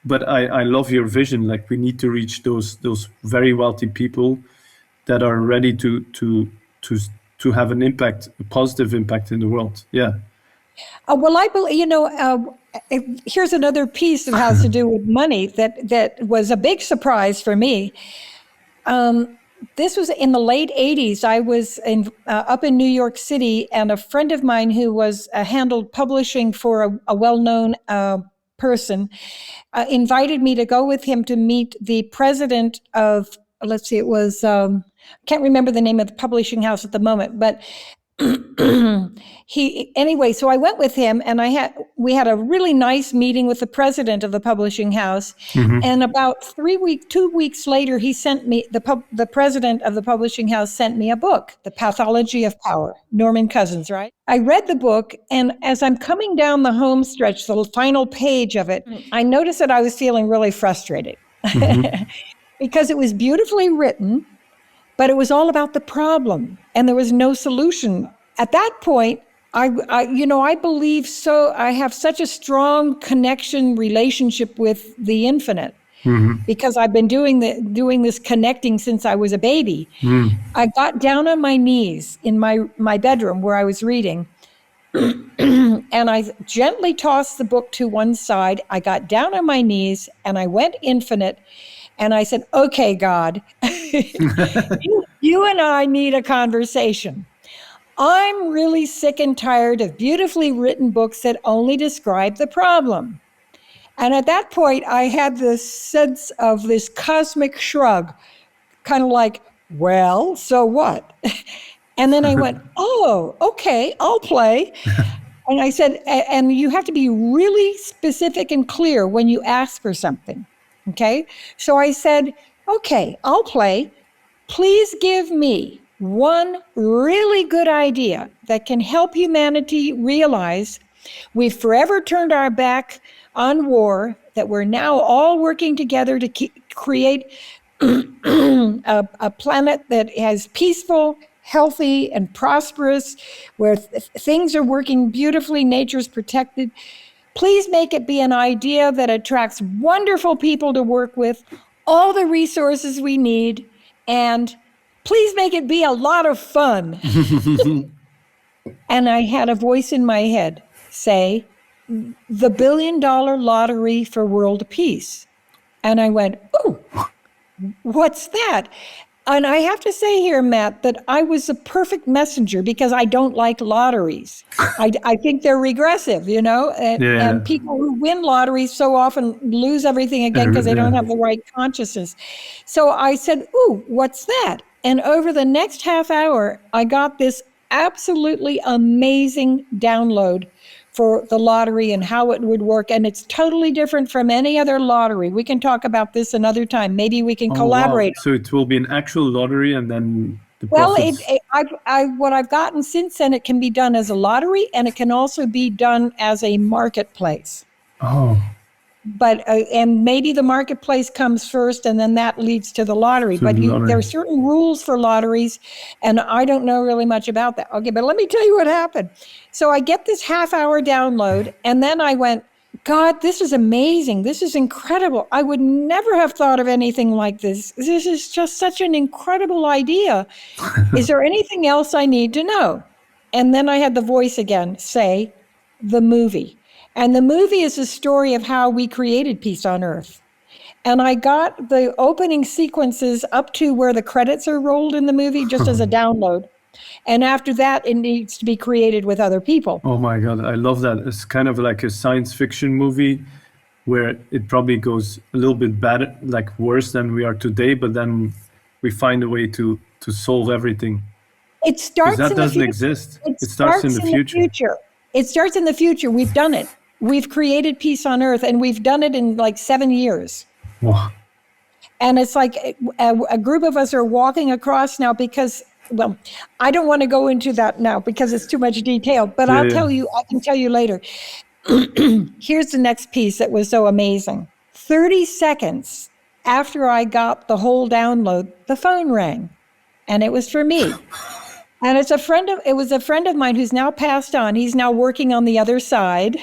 But I love your vision. Like, we need to reach those very wealthy people that are ready to have an impact, a positive impact in the world. Yeah. Well, I believe, here's another piece that has to do with money that was a big surprise for me. This was in the late 80s. I was up in New York City, and a friend of mine who was handled publishing for a well-known person invited me to go with him to meet the president of, let's see, it was, can't remember the name of the publishing house at the moment, but so I went with him, and we had a really nice meeting with the president of the publishing house. And about 2 weeks later, he sent me, the president of the publishing house sent me a book, The Pathology of Power, Norman Cousins, right? I read the book, and as I'm coming down the home stretch, the final page of it, I noticed that I was feeling really frustrated because it was beautifully written, but it was all about the problem, and there was no solution. At that point, I believe so. I have such a strong relationship with the infinite, because I've been doing this connecting since I was a baby. I got down on my knees in my bedroom where I was reading, and I gently tossed the book to one side. I got down on my knees, and I went infinite. And I said, okay, God, you and I need a conversation. I'm really sick and tired of beautifully written books that only describe the problem. And at that point, I had this sense of this cosmic shrug, kind of like, well, so what? And then I went, oh, okay, I'll play. And I said, and you have to be really specific and clear when you ask for something. Okay, so I said, okay, I'll play. Please give me one really good idea that can help humanity realize we've forever turned our back on war, that we're now all working together to create a planet that is peaceful, healthy, and prosperous, where things are working beautifully, nature's protected. Please make it be an idea that attracts wonderful people to work with, all the resources we need, and please make it be a lot of fun. And I had a voice in my head say, the $1 billion lottery for world peace. And I went, ooh, what's that? And I have to say here, Matt, that I was a perfect messenger because I don't like lotteries. I think they're regressive, and people who win lotteries so often lose everything again because they don't have the right consciousness. So I said, ooh, what's that? And over the next half hour, I got this absolutely amazing download for the lottery and how it would work. And it's totally different from any other lottery. We can talk about this another time. Maybe we can collaborate. Wow. So it will be an actual lottery, and then the profits. What I've gotten since then, it can be done as a lottery, and it can also be done as a marketplace. Oh. But and maybe the marketplace comes first, and then that leads to the lottery. But there are certain rules for lotteries, and I don't know really much about that. Okay, but let me tell you what happened. So I get this half-hour download, and then I went, God, this is amazing. This is incredible. I would never have thought of anything like this. This is just such an incredible idea. Is there anything else I need to know? And then I had the voice again say, the movie. And the movie is a story of how we created peace on Earth. And I got the opening sequences up to where the credits are rolled in the movie just as a download. And after that, it needs to be created with other people. Oh my God, I love that. It's kind of like a science fiction movie where it probably goes a little bit bad, like worse than we are today, but then we find a way to solve everything. It starts that in doesn't the exist. It starts in the future. It starts in the future. We've done it. We've created peace on Earth, and we've done it in like 7 years. Wow. And it's like a group of us are walking across now because, well, I don't want to go into that now because it's too much detail, but I can tell you later. Here's the next piece that was so amazing. 30 seconds after I got the whole download, the phone rang, and it was for me. And it was a friend of mine who's now passed on. He's now working on the other side.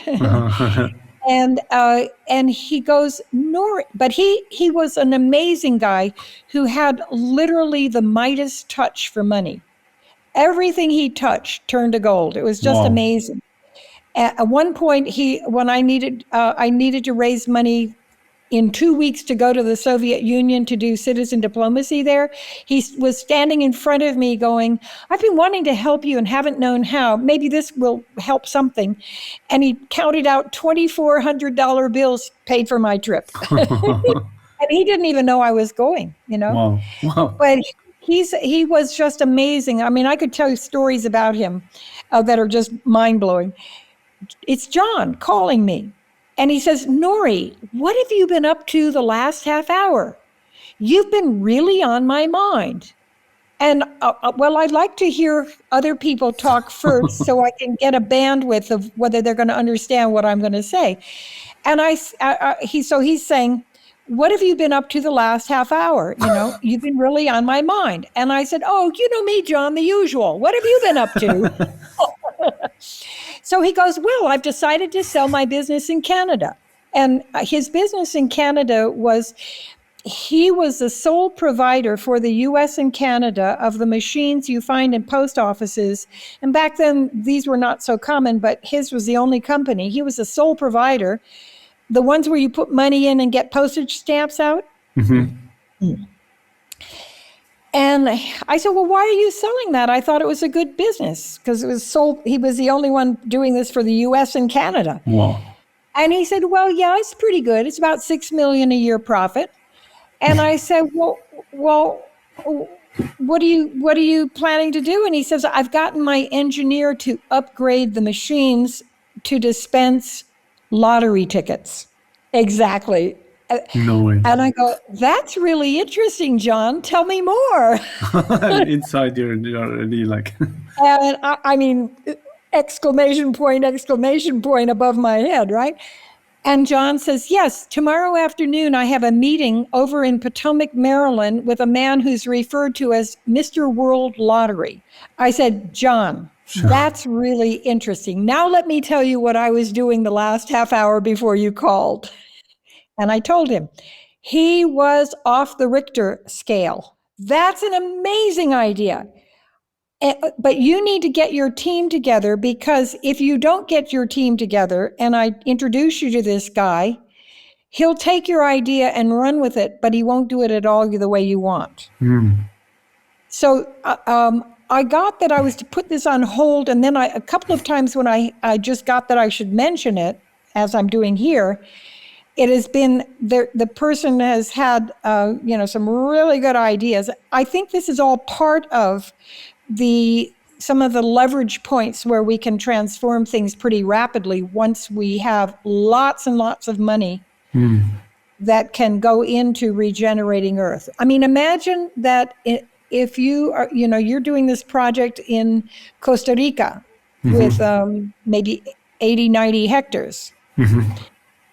And he goes, Norie, but he was an amazing guy who had literally the Midas touch for money. Everything he touched turned to gold. It was just amazing. At one point, when I needed to raise money in 2 weeks to go to the Soviet Union to do citizen diplomacy there, he was standing in front of me going, I've been wanting to help you and haven't known how. Maybe this will help something. And he counted out $2,400 bills paid for my trip. And he didn't even know I was going, Wow. But he was just amazing. I mean, I could tell you stories about him that are just mind-blowing. It's John calling me. And he says, Norie, what have you been up to the last half hour? You've been really on my mind. And well, I'd like to hear other people talk first so I can get a bandwidth of whether they're going to understand what I'm going to say. And he's saying, what have you been up to the last half hour? You've been really on my mind. And I said, oh, you know me, John, the usual. What have you been up to? So he goes, well, I've decided to sell my business in Canada. And his business in Canada he was the sole provider for the US and Canada of the machines you find in post offices. And back then, these were not so common, but his was the only company. He was the sole provider. The ones where you put money in and get postage stamps out. Mm-hmm. And I said, well, why are you selling that? I thought it was a good business because he was the only one doing this for the US and Canada. Wow. And he said, well, yeah, it's pretty good. It's about $6 million a year profit. And I said, well, what are you planning to do? And he says, I've gotten my engineer to upgrade the machines to dispense lottery tickets. Exactly. No way. And I go, that's really interesting, John. Tell me more. Inside you're already like. And I mean, exclamation point above my head, right? And John says, yes, tomorrow afternoon I have a meeting over in Potomac, Maryland with a man who's referred to as Mr. World Lottery. I said, John, that's really interesting. Now let me tell you what I was doing the last half hour before you called. And I told him, he was off the Richter scale. That's an amazing idea. But you need to get your team together, because if you don't get your team together and I introduce you to this guy, he'll take your idea and run with it, but he won't do it at all the way you want. So I got that I was to put this on hold. And then a couple of times when I just got that I should mention it, as I'm doing here, it has been, the person has had, some really good ideas. I think this is all part of some of the leverage points where we can transform things pretty rapidly once we have lots and lots of money that can go into regenerating Earth. I mean, imagine that if you are, you're doing this project in Costa Rica with maybe 80, 90 hectares.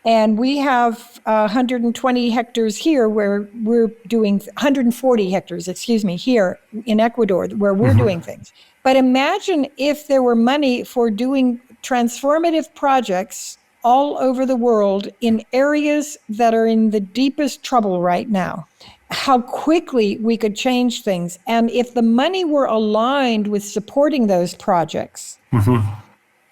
And we have 120 hectares here where we're doing 140 hectares, here in Ecuador, where we're doing things. But imagine if there were money for doing transformative projects all over the world in areas that are in the deepest trouble right now. How quickly we could change things. And if the money were aligned with supporting those projects,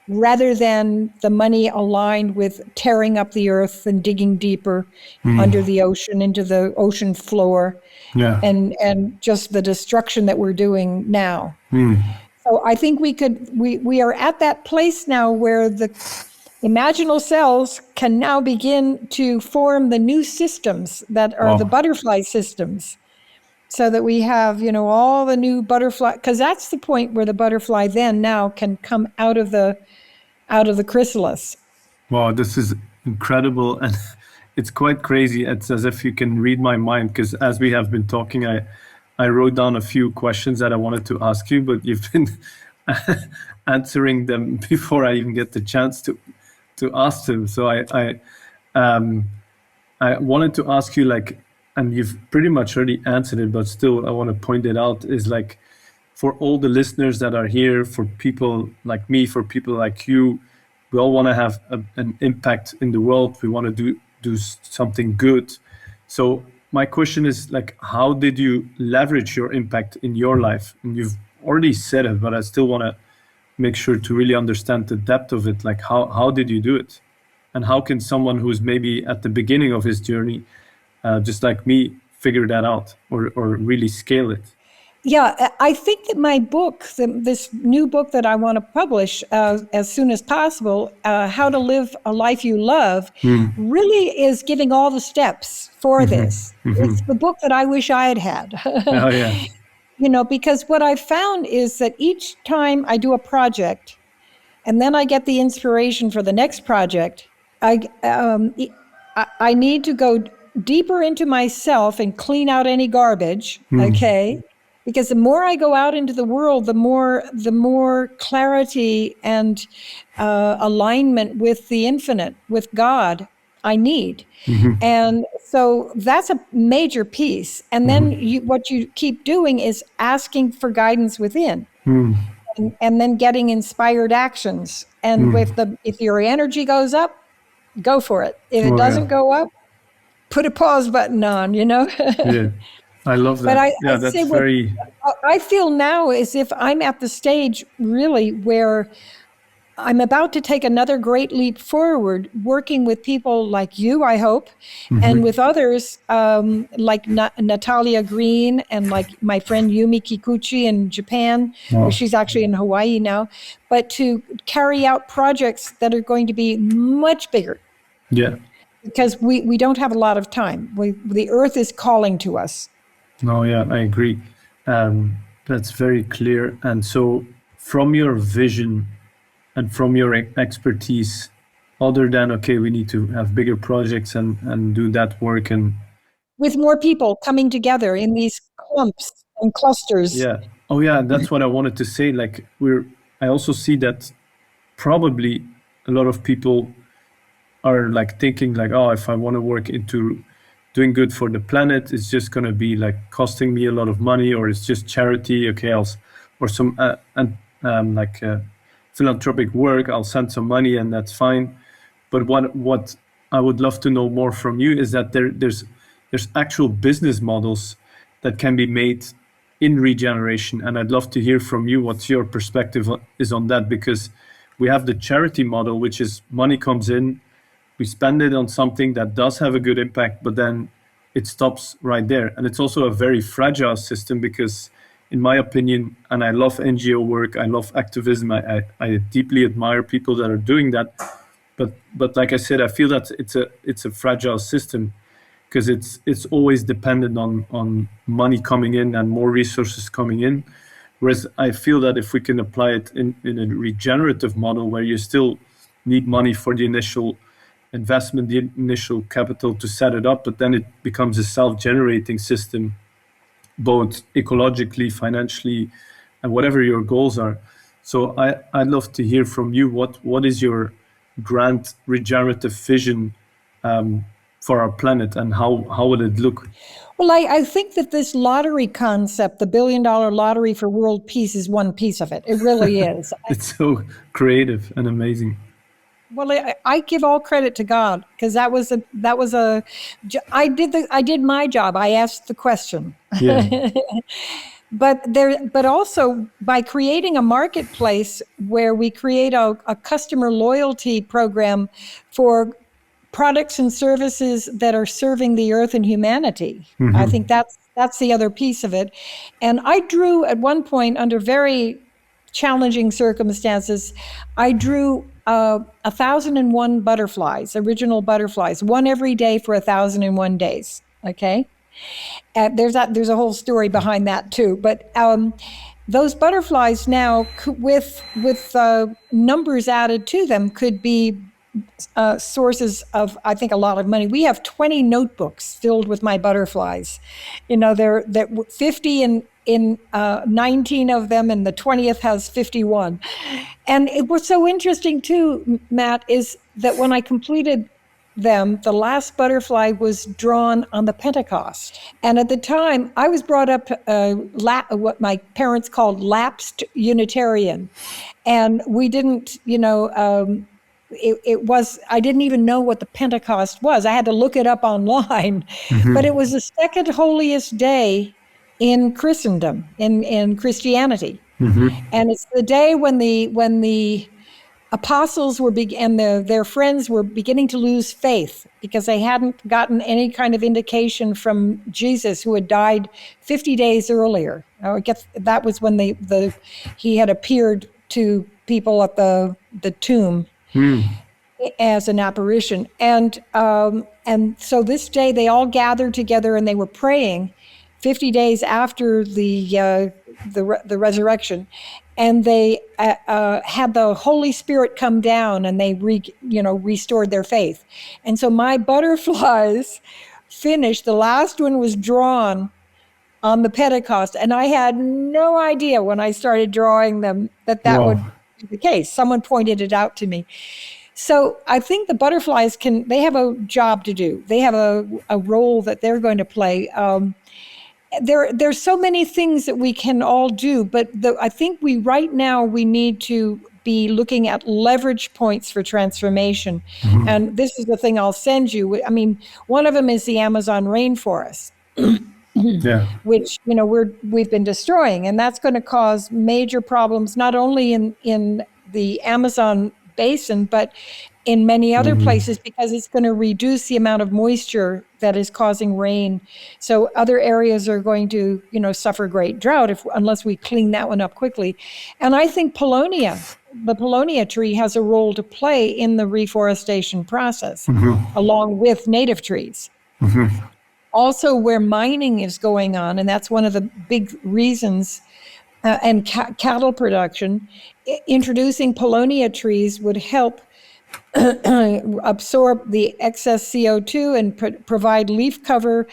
rather than the money aligned with tearing up the earth and digging deeper under the ocean, into the ocean floor, and just the destruction that we're doing now. So I think we are at that place now where the imaginal cells can now begin to form the new systems that are the butterfly systems. So that we have, all the new butterfly, because that's the point where the butterfly then now can come out of the chrysalis. Wow, this is incredible. And it's quite crazy. It's as if you can read my mind, because as we have been talking, I wrote down a few questions that I wanted to ask you, but you've been answering them before I even get the chance to ask them. So I wanted to ask you, and you've pretty much already answered it, but still I want to point it out, is for all the listeners that are here, for people like me, for people like you, we all want to have an impact in the world. We want to do something good. So my question is, how did you leverage your impact in your life? And you've already said it, but I still want to make sure to really understand the depth of it. Like how did you do it? And how can someone who's maybe at the beginning of his journey, just like me, figure that out or really scale it? Yeah, I think that my book, this new book that I want to publish as soon as possible, How to Live a Life You Love, really is giving all the steps for this. It's the book that I wish I had had. Oh, yeah. You know, because what I've found is that each time I do a project and then I get the inspiration for the next project, I need to go deeper into myself and clean out any garbage, okay? Because the more I go out into the world, the more clarity and alignment with the infinite, with God, I need. And so that's a major piece. And then what you keep doing is asking for guidance within, and then getting inspired actions. And if your energy goes up, go for it. If it doesn't go up, put a pause button on, you know? Yeah. I love that. But I feel now as if I'm at the stage really where I'm about to take another great leap forward, working with people like you, I hope, and with others like Natalia Green and like my friend Yumi Kikuchi in Japan. She's actually in Hawaii now, but to carry out projects that are going to be much bigger. Yeah. Because we don't have a lot of time. The earth is calling to us. No, yeah, I agree. That's very clear. And so from your vision and from your expertise, other than, okay, we need to have bigger projects and do that work, and with more people coming together in these clumps and clusters. Yeah. Oh, yeah, that's what I wanted to say. Like I also see that probably a lot of people are like thinking like, oh, if I want to work into doing good for the planet, it's just going to be like costing me a lot of money, or it's just charity. Okay, or some philanthropic work. I'll send some money and that's fine. But what I would love to know more from you is that there's actual business models that can be made in regeneration, and I'd love to hear from you what your perspective is on that, because we have the charity model, which is money comes in, we spend it on something that does have a good impact, but then it stops right there. And it's also a very fragile system because, in my opinion, and I love NGO work, I love activism, I deeply admire people that are doing that. But like I said, I feel that it's a fragile system because it's always dependent on money coming in and more resources coming in. Whereas I feel that if we can apply it in a regenerative model where you still need money for the initial investment, the initial capital to set it up, but then it becomes a self-generating system, both ecologically, financially, and whatever your goals are. So I'd love to hear from you, what is your grand regenerative vision for our planet, and how will it look? Well, I think that this lottery concept, the $1 billion lottery for world peace, is one piece of it. It really is. It's so creative and amazing. Well, I give all credit to God, because I did my job. I asked the question. Yeah. But also by creating a marketplace where we create a customer loyalty program for products and services that are serving the earth and humanity. I think that's the other piece of it. And I drew at one point, under very challenging circumstances, I drew 1,001 butterflies, original butterflies, one every day for 1,001 days. Okay, there's a whole story behind that too. But those butterflies now, with numbers added to them, could be sources of, I think, a lot of money. We have 20 notebooks filled with my butterflies. You know, they're 50 in 19 of them, and the 20th has 51. And it was so interesting too, Matt, is that when I completed them, the last butterfly was drawn on the Pentecost. And at the time, I was brought up what my parents called lapsed Unitarian. And we didn't, I didn't even know what the Pentecost was. I had to look it up online. But it was the second holiest day in Christendom, in Christianity. And it's the day when the apostles and their friends were beginning to lose faith because they hadn't gotten any kind of indication from Jesus, who had died 50 days earlier. I guess that was when he had appeared to people at the tomb as an apparition. And so this day they all gathered together and they were praying 50 days after the resurrection. And they had the Holy Spirit come down, and they restored their faith. And so my butterflies finished. The last one was drawn on the Pentecost, and I had no idea when I started drawing them that would be the case. Someone pointed it out to me. So I think the butterflies they have a job to do. They have a role that they're going to play. There's so many things that we can all do, but I think right now we need to be looking at leverage points for transformation. And this is the thing I'll send you. I mean, one of them is the Amazon rainforest, which we've been destroying, and that's going to cause major problems not only in the Amazon basin, but in many other places, because it's going to reduce the amount of moisture that is causing rain. So other areas are going to, suffer great drought unless we clean that one up quickly. And I think the Paulownia tree has a role to play in the reforestation process, along with native trees. Also, where mining is going on, and that's one of the big reasons, and cattle production, introducing Paulownia trees would help absorb the excess CO2 and provide leaf cover,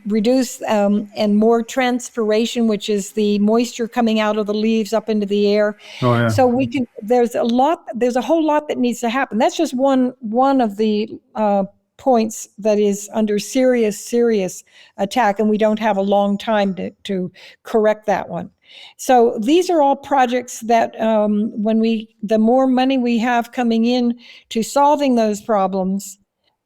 reduce and more transpiration, which is the moisture coming out of the leaves up into the air. So there's a whole lot that needs to happen. That's just one of the points that is under serious attack, and we don't have a long time to correct that one. So these are all projects that the more money we have coming in to solving those problems,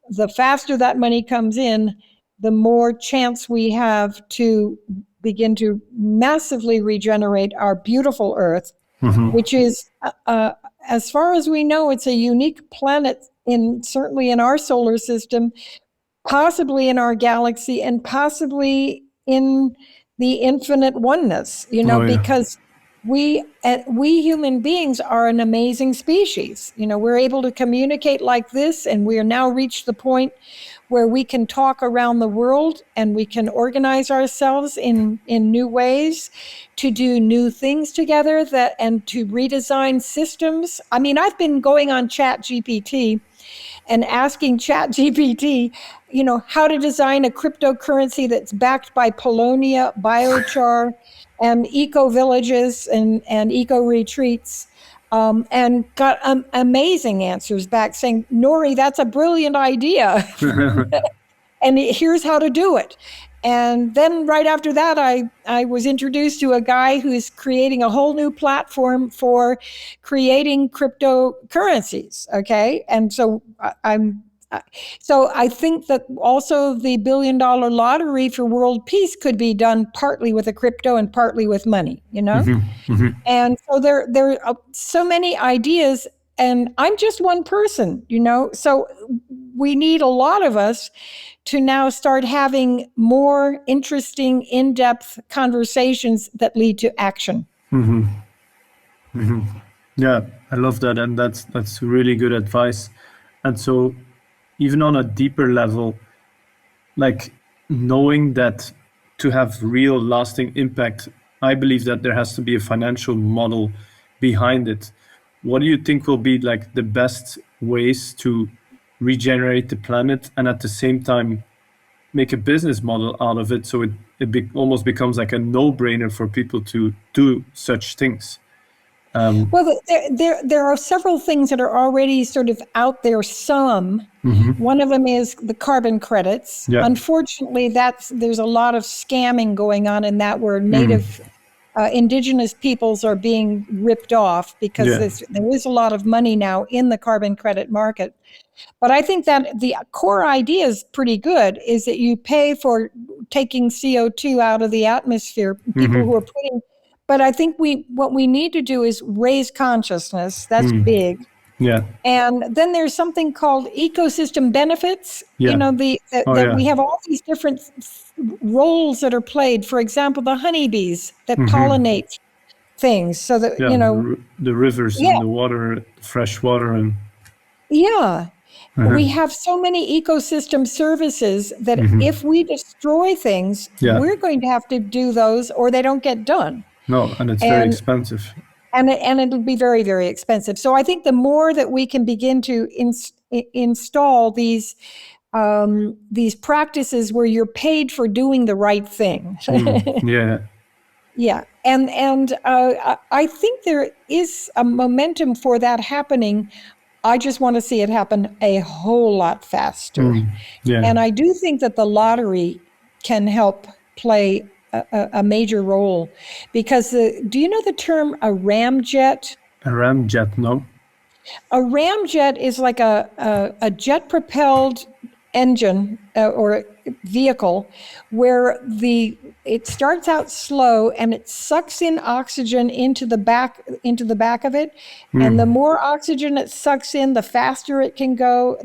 the faster that money comes in, the more chance we have to begin to massively regenerate our beautiful Earth, which is, as far as we know, it's a unique planet certainly in our solar system, possibly in our galaxy, and possibly in the infinite oneness, because we human beings are an amazing species. We're able to communicate like this, and we are now reached the point where we can talk around the world, and we can organize ourselves in new ways to do new things together and to redesign systems. I mean, I've been going on ChatGPT and asking ChatGPT, how to design a cryptocurrency that's backed by Paulownia, biochar, and eco-villages and eco-retreats, and got amazing answers back saying, Norie, that's a brilliant idea, and here's how to do it. And then right after that, I was introduced to a guy who's creating a whole new platform for creating cryptocurrencies. Okay. And so I think that also the $1 billion lottery for world peace could be done partly with a crypto and partly with money, And so there are so many ideas, and I'm just one person, so we need a lot of us to now start having more interesting, in-depth conversations that lead to action. Yeah, I love that, and that's really good advice. And so, even on a deeper level, like knowing that to have real lasting impact, I believe that there has to be a financial model behind it. What do you think will be like the best ways to regenerate the planet and at the same time make a business model out of it, so it almost becomes like a no-brainer for people to do such things? Well, there are several things that are already sort of out there. One of them is the carbon credits. Yeah. Unfortunately, there's a lot of scamming going on in that, where native indigenous peoples are being ripped off because there is a lot of money now in the carbon credit market. But I think that the core idea is pretty good, is that you pay for taking CO2 out of the atmosphere. People who are But I think what we need to do is raise consciousness. That's big. Yeah. And then there's something called ecosystem benefits. Yeah. You know, we have all these different roles that are played. For example, the honeybees that pollinate things, so that the rivers and the water, fresh water, and we have so many ecosystem services that if we destroy things, we're going to have to do those, or they don't get done. No, and it's very expensive. And it'll be very, very expensive. So I think the more that we can begin to install these practices where you're paid for doing the right thing. Yeah. And I think there is a momentum for that happening. I just want to see it happen a whole lot faster. And I do think that the lottery can help play a major role, because do you know the term a ramjet? A ramjet, no. A ramjet is like a jet-propelled engine or vehicle where it starts out slow and it sucks in oxygen into the back of it, and the more oxygen it sucks in, the faster it can go,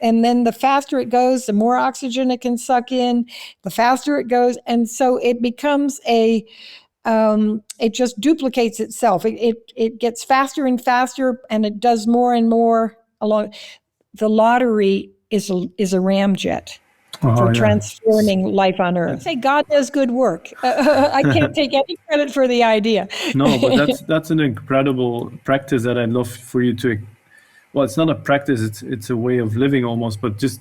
and then the faster it goes, the more oxygen it can suck in, the faster it goes, and so it becomes it just duplicates itself. It gets faster and faster, and it does more and more along. The lottery is a ramjet for transforming life on Earth. I say God does good work. I can't take any credit for the idea. No, but that's an incredible practice that I'd love for you to. Well, it's not a practice; it's a way of living almost. But just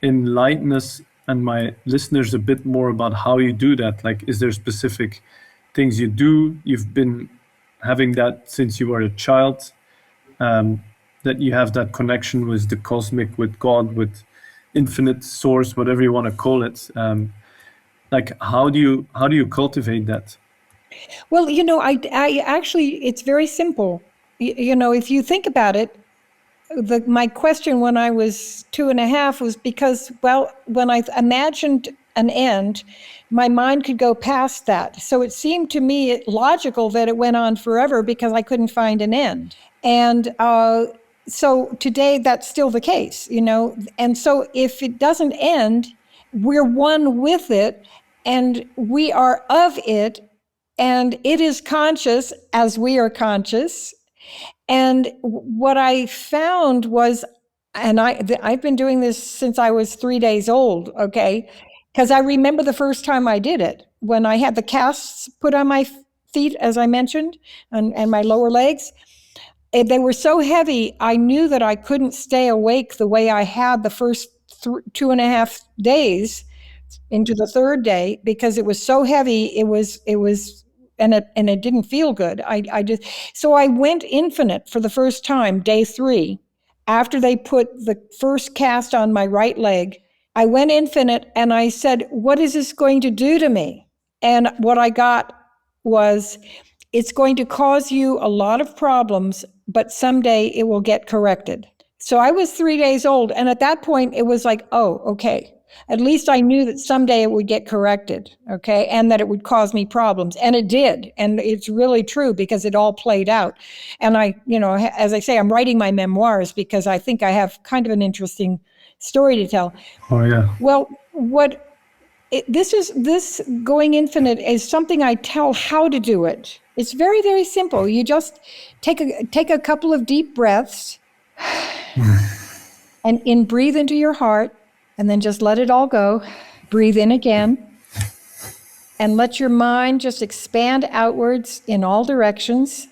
enlighten us and my listeners a bit more about how you do that. Like, is there specific things you do? You've been having that since you were a child. That you have that connection with the cosmic, with God, with infinite source, whatever you want to call it. Like, how do you cultivate that? Well, I actually, it's very simple. If you think about it, my question when I was 2.5 was because, when I imagined an end, my mind could go past that. So it seemed to me logical that it went on forever because I couldn't find an end. And so today that's still the case, and so if it doesn't end, we're one with it, and we are of it, and it is conscious as we are conscious. And what I found was, and I've been doing this since I was 3 days old, okay? Because I remember the first time I did it, when I had the casts put on my feet, as I mentioned, and my lower legs. They were so heavy, I knew that I couldn't stay awake the way I had the first 2.5 days into the third day, because it was so heavy. It was, and it didn't feel good. So I went infinite for the first time, day 3, after they put the first cast on my right leg. I went infinite, and I said, "What is this going to do to me?" And what I got was, it's going to cause you a lot of problems, but someday it will get corrected. So I was 3 days old, and at that point it was like, oh, okay. At least I knew that someday it would get corrected, okay, and that it would cause me problems. And it did, and it's really true because it all played out. And as I say, I'm writing my memoirs because I think I have kind of an interesting story to tell. Oh, yeah. Well, this going infinite is something I tell how to do it. It's very, very simple. You just take a couple of deep breaths and breathe into your heart, and then just let it all go. Breathe in again, and let your mind just expand outwards in all directions,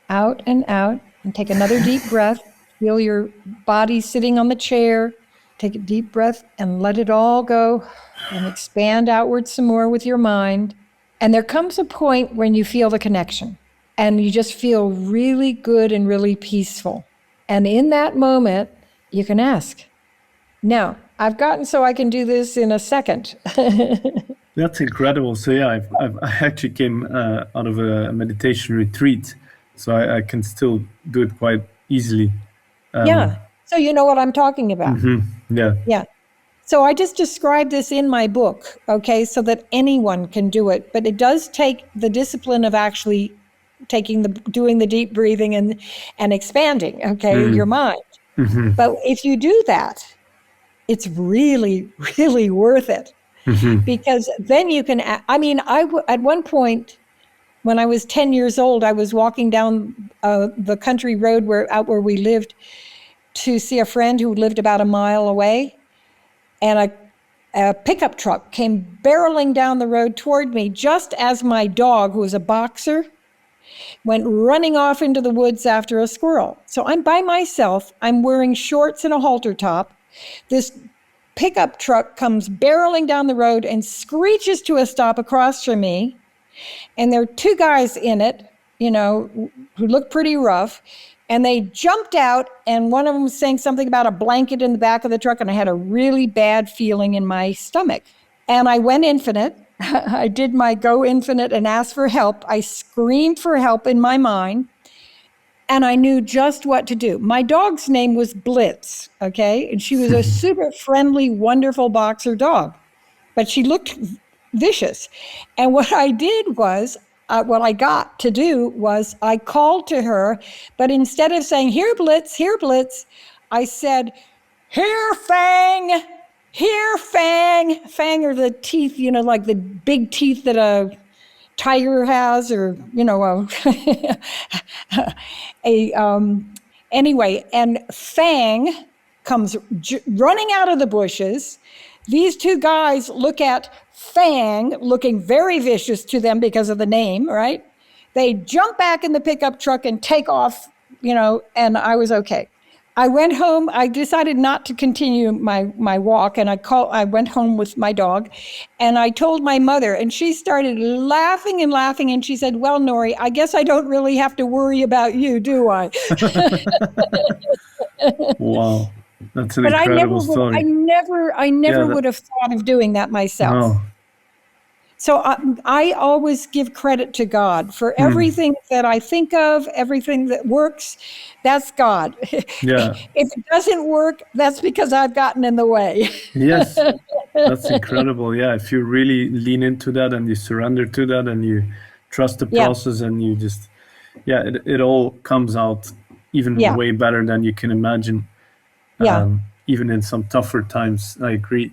out and out, and take another deep breath. Feel your body sitting on the chair. Take a deep breath and let it all go, and expand outwards some more with your mind. And there comes a point when you feel the connection, and you just feel really good and really peaceful. And in that moment, you can ask. Now, I've gotten so I can do this in a second. That's incredible. So yeah, I actually came out of a meditation retreat, so I can still do it quite easily. Yeah. So you know what I'm talking about. Mm-hmm. Yeah. Yeah. So I just described this in my book, okay, so that anyone can do it. But it does take the discipline of actually doing the deep breathing and expanding, okay, your mind. But if you do that, it's really, really worth it. Because then you can, at one point, when I was 10 years old, I was walking down the country road where we lived to see a friend who lived about a mile away. And a pickup truck came barreling down the road toward me just as my dog, who was a boxer, went running off into the woods after a squirrel. So I'm by myself. I'm wearing shorts and a halter top. This pickup truck comes barreling down the road and screeches to a stop across from me. And there are two guys in it, who look pretty rough. And they jumped out, and one of them was saying something about a blanket in the back of the truck, and I had a really bad feeling in my stomach. And I went infinite. I did my go infinite and asked for help. I screamed for help in my mind, and I knew just what to do. My dog's name was Blitz, okay? And she was a super friendly, wonderful boxer dog, but she looked vicious. And what I did was, what I got to do was I called to her, but instead of saying, here, Blitz, I said, here, Fang, here, Fang. Fang are the teeth, like the big teeth that a tiger has, or, anyway, and Fang comes running out of the bushes. These two guys look at Fang, looking very vicious to them because of the name, right? They jump back in the pickup truck and take off, and I was okay. I went home. I decided not to continue my walk, and I went home with my dog, and I told my mother, and she started laughing, and she said, well, Norie, I guess I don't really have to worry about you, do I? Wow. That's an incredible story. I never would have thought of doing that myself. No. So I always give credit to God for everything that I think of, everything that works. That's God. Yeah. If it doesn't work, that's because I've gotten in the way. Yes, that's incredible. Yeah, if you really lean into that and you surrender to that and you trust the process and you just, it all comes out even way better than you can imagine. Yeah. Even in some tougher times. I agree.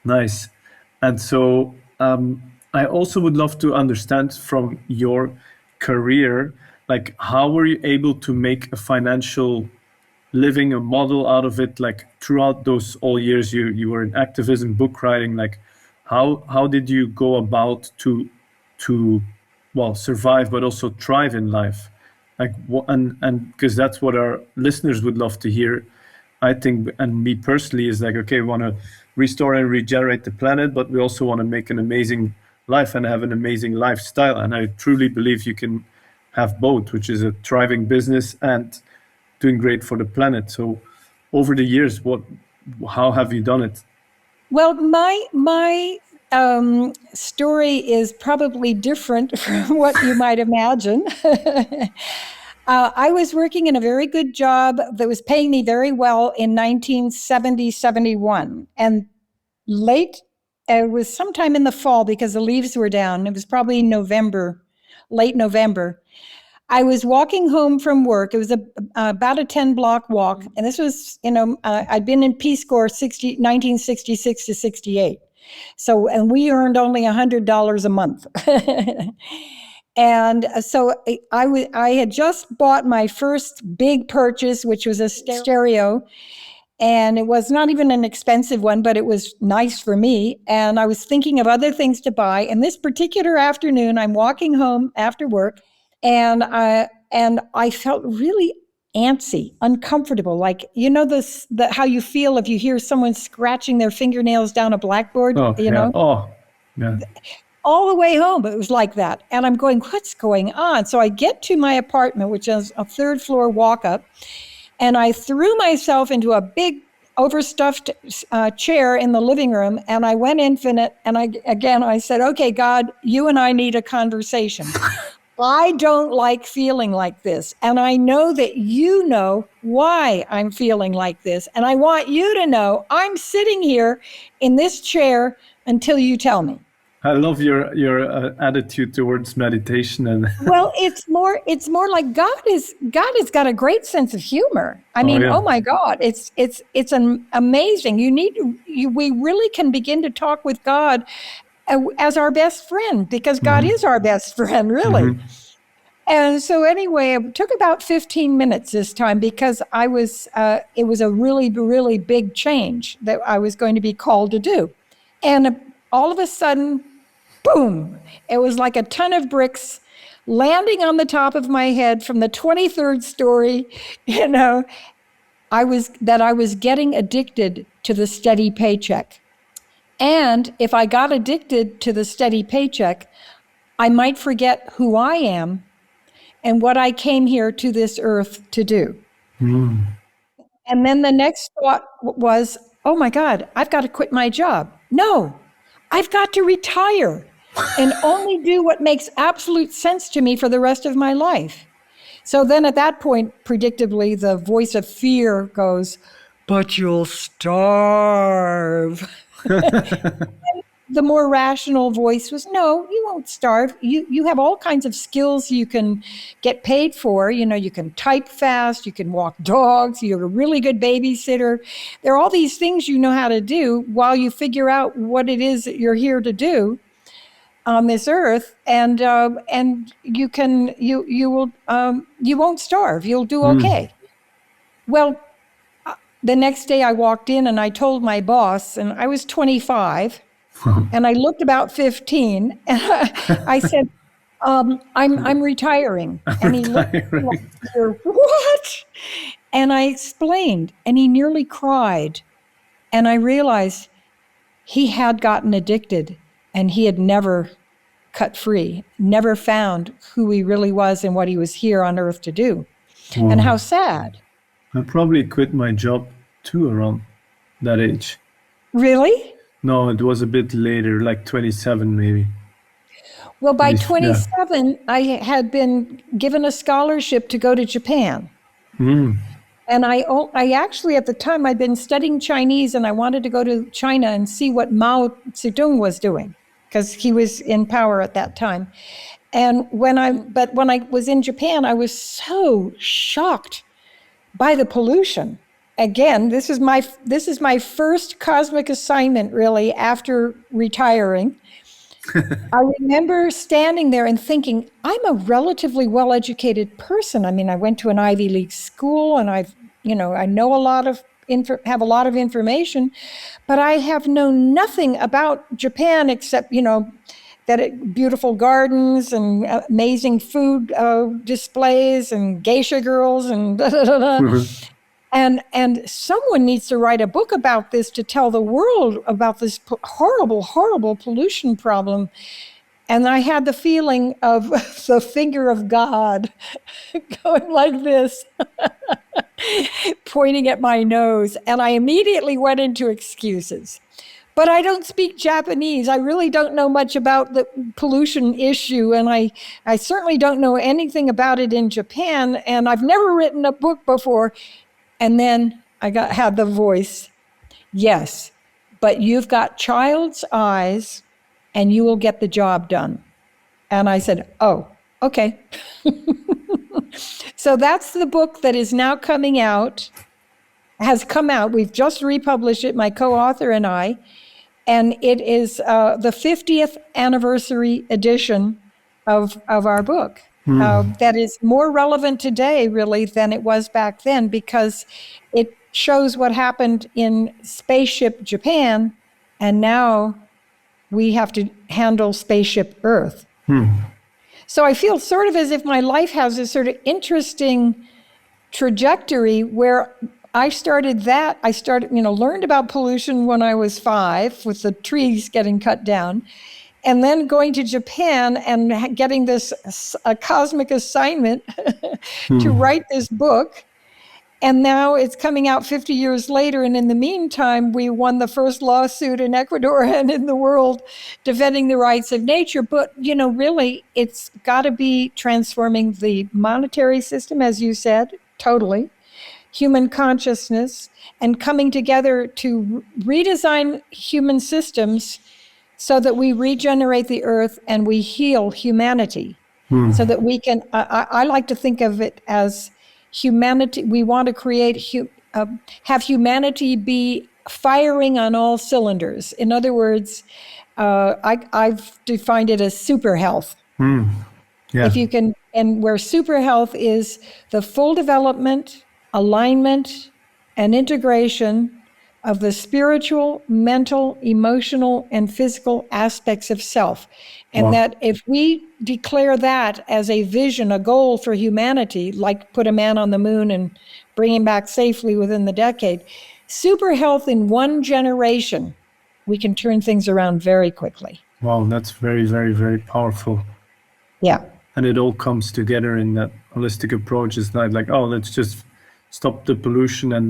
Nice. And so I also would love to understand from your career, like, how were you able to make a financial living, a model out of it? Like, throughout those all years you were in activism, book writing, like how did you go about to survive but also thrive in life? Like, and because that's what our listeners would love to hear, I think, and me personally, is like, okay, we want to restore and regenerate the planet, but we also want to make an amazing life and have an amazing lifestyle. And I truly believe you can have both, which is a thriving business and doing great for the planet. So over the years, how have you done it? Well, my story is probably different from what you might imagine. I was working in a very good job that was paying me very well in 1970-71. And it was sometime in the fall because the leaves were down. It was probably late November. I was walking home from work. It was about a 10-block walk. And this was, I'd been in Peace Corps 1966 to 68. So, and we earned only $100 a month. And so I had just bought my first big purchase, which was a stereo. And it was not even an expensive one, but it was nice for me. And I was thinking of other things to buy. And this particular afternoon, I'm walking home after work, and I felt really antsy, uncomfortable. Like, how you feel if you hear someone scratching their fingernails down a blackboard, know? Oh, yeah. All the way home, it was like that. And I'm going, what's going on? So I get to my apartment, which is a third floor walk up, and I threw myself into a big overstuffed chair in the living room, and I went infinite. And I said, okay, God, you and I need a conversation. I don't like feeling like this. And I know that you know why I'm feeling like this. And I want you to know I'm sitting here in this chair until you tell me. I love your attitude towards meditation and Well, it's more like God has got a great sense of humor. I mean, yeah. oh my God, it's an amazing. We really can begin to talk with God as our best friend, because God is our best friend, really. And so anyway, it took about 15 minutes this time, because it was a really, really big change that I was going to be called to do. And all of a sudden, boom, it was like a ton of bricks landing on the top of my head from the 23rd story. I was getting addicted to the steady paycheck. And if I got addicted to the steady paycheck, I might forget who I am and what I came here to this earth to do. And then the next thought was, oh my God, I've got to quit my job. No, I've got to retire and only do what makes absolute sense to me for the rest of my life. So then at that point, predictably, the voice of fear goes, but you'll starve. The more rational voice was, no, you won't starve. You have all kinds of skills you can get paid for. You can type fast, you can walk dogs, you're a really good babysitter. There are all these things you know how to do while you figure out what it is that you're here to do on this earth, and you won't starve. You'll do okay. Well, the next day I walked in and I told my boss, and I was 25. And I looked about 15, and I said, I'm retiring. And he looked at me like, what? And I explained, and he nearly cried. And I realized he had gotten addicted, and he had never cut free, never found who he really was and what he was here on earth to do. Wow. And how sad. I probably quit my job too around that age. Really? No, it was a bit later, like 27 maybe. Well, by 27, I had been given a scholarship to go to Japan. And I actually, at the time, I'd been studying Chinese, and I wanted to go to China and see what Mao Zedong was doing, because he was in power at that time. And when I was in Japan, I was so shocked by the pollution. Again, this is my first cosmic assignment, really, after retiring. I remember standing there and thinking, I'm a relatively well-educated person. I mean, I went to an Ivy League school, and I know have a lot of information, but I have known nothing about Japan except, beautiful gardens and amazing food displays and geisha girls and And someone needs to write a book about this to tell the world about this horrible, horrible pollution problem. And I had the feeling of the finger of God going like this, pointing at my nose. And I immediately went into excuses. But I don't speak Japanese. I really don't know much about the pollution issue. And I certainly don't know anything about it in Japan. And I've never written a book before. And then I had the voice, yes, but you've got child's eyes and you will get the job done. And I said, oh, okay. So that's the book that is now has come out. We've just republished it, my co-author and I, and it is the 50th anniversary edition of our book. That is more relevant today, really, than it was back then, because it shows what happened in spaceship Japan, and now we have to handle spaceship Earth. So I feel sort of as if my life has this sort of interesting trajectory where I learned about pollution when I was 5 with the trees getting cut down. And then going to Japan and getting a cosmic assignment to write this book. And now it's coming out 50 years later. And in the meantime, we won the first lawsuit in Ecuador and in the world defending the rights of nature. But, really, it's got to be transforming the monetary system, as you said, totally, human consciousness, and coming together to redesign human systems so that we regenerate the earth and we heal humanity. So that we can, I like to think of it as humanity. We want to create, have humanity be firing on all cylinders. In other words, I've defined it as super health. Yeah. If you can, and where super health is the full development, alignment, and integration of the spiritual, mental, emotional, and physical aspects of self. And that if we declare that as a vision, a goal for humanity, like put a man on the moon and bring him back safely within the decade, super health in one generation, we can turn things around very quickly. Wow, that's very, very, very powerful. Yeah. And it all comes together in that holistic approach. It's not like, oh, let's just stop the pollution and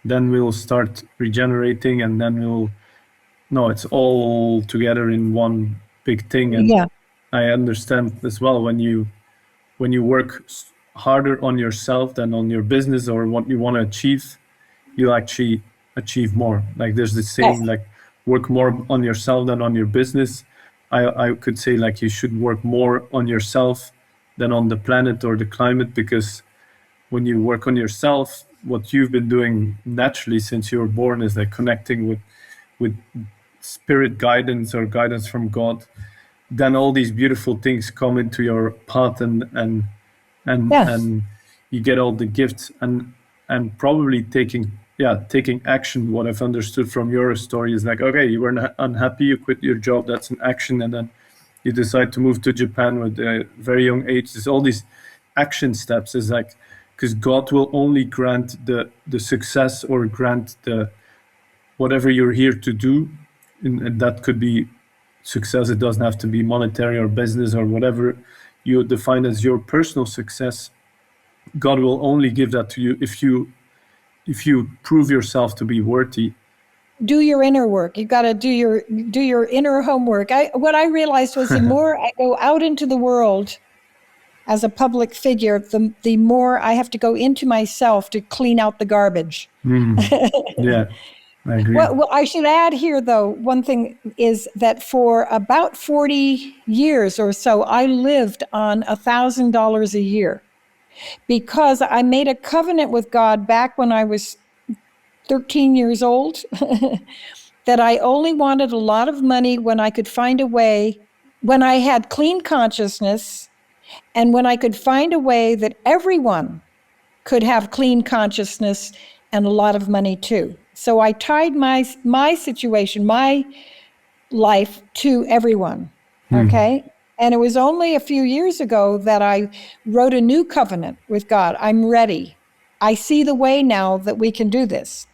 then we'll start regenerating and then no, it's all together in one big thing. And I understand as well when you work harder on yourself than on your business or what you want to achieve, you actually achieve more. Like there's this saying, like work more on yourself than on your business. I could say like you should work more on yourself than on the planet or the climate, because when you work on yourself, what you've been doing naturally since you were born is like connecting with spirit guidance or guidance from God. Then all these beautiful things come into your path and you get all the gifts and probably taking action. What I've understood from your story is like, okay, you were unhappy, you quit your job, that's an action, and then you decide to move to Japan with a very young age. There's all these action steps. Is like, because God will only grant the success or grant the whatever you're here to do, and that could be success. It doesn't have to be monetary or business or whatever you define as your personal success. God will only give that to you if you prove yourself to be worthy. Do your inner work. You got to do your inner homework. What I realized was the more I go out into the world as a public figure, the more I have to go into myself to clean out the garbage. Yeah, I agree. Well, I should add here, though, one thing is that for about 40 years or so, I lived on $1,000 a year because I made a covenant with God back when I was 13 years old that I only wanted a lot of money when I could find a way, when I had clean consciousness, and when I could find a way that everyone could have clean consciousness and a lot of money too. So I tied my situation, my life to everyone, okay? And it was only a few years ago that I wrote a new covenant with God. I'm ready. I see the way now that we can do this.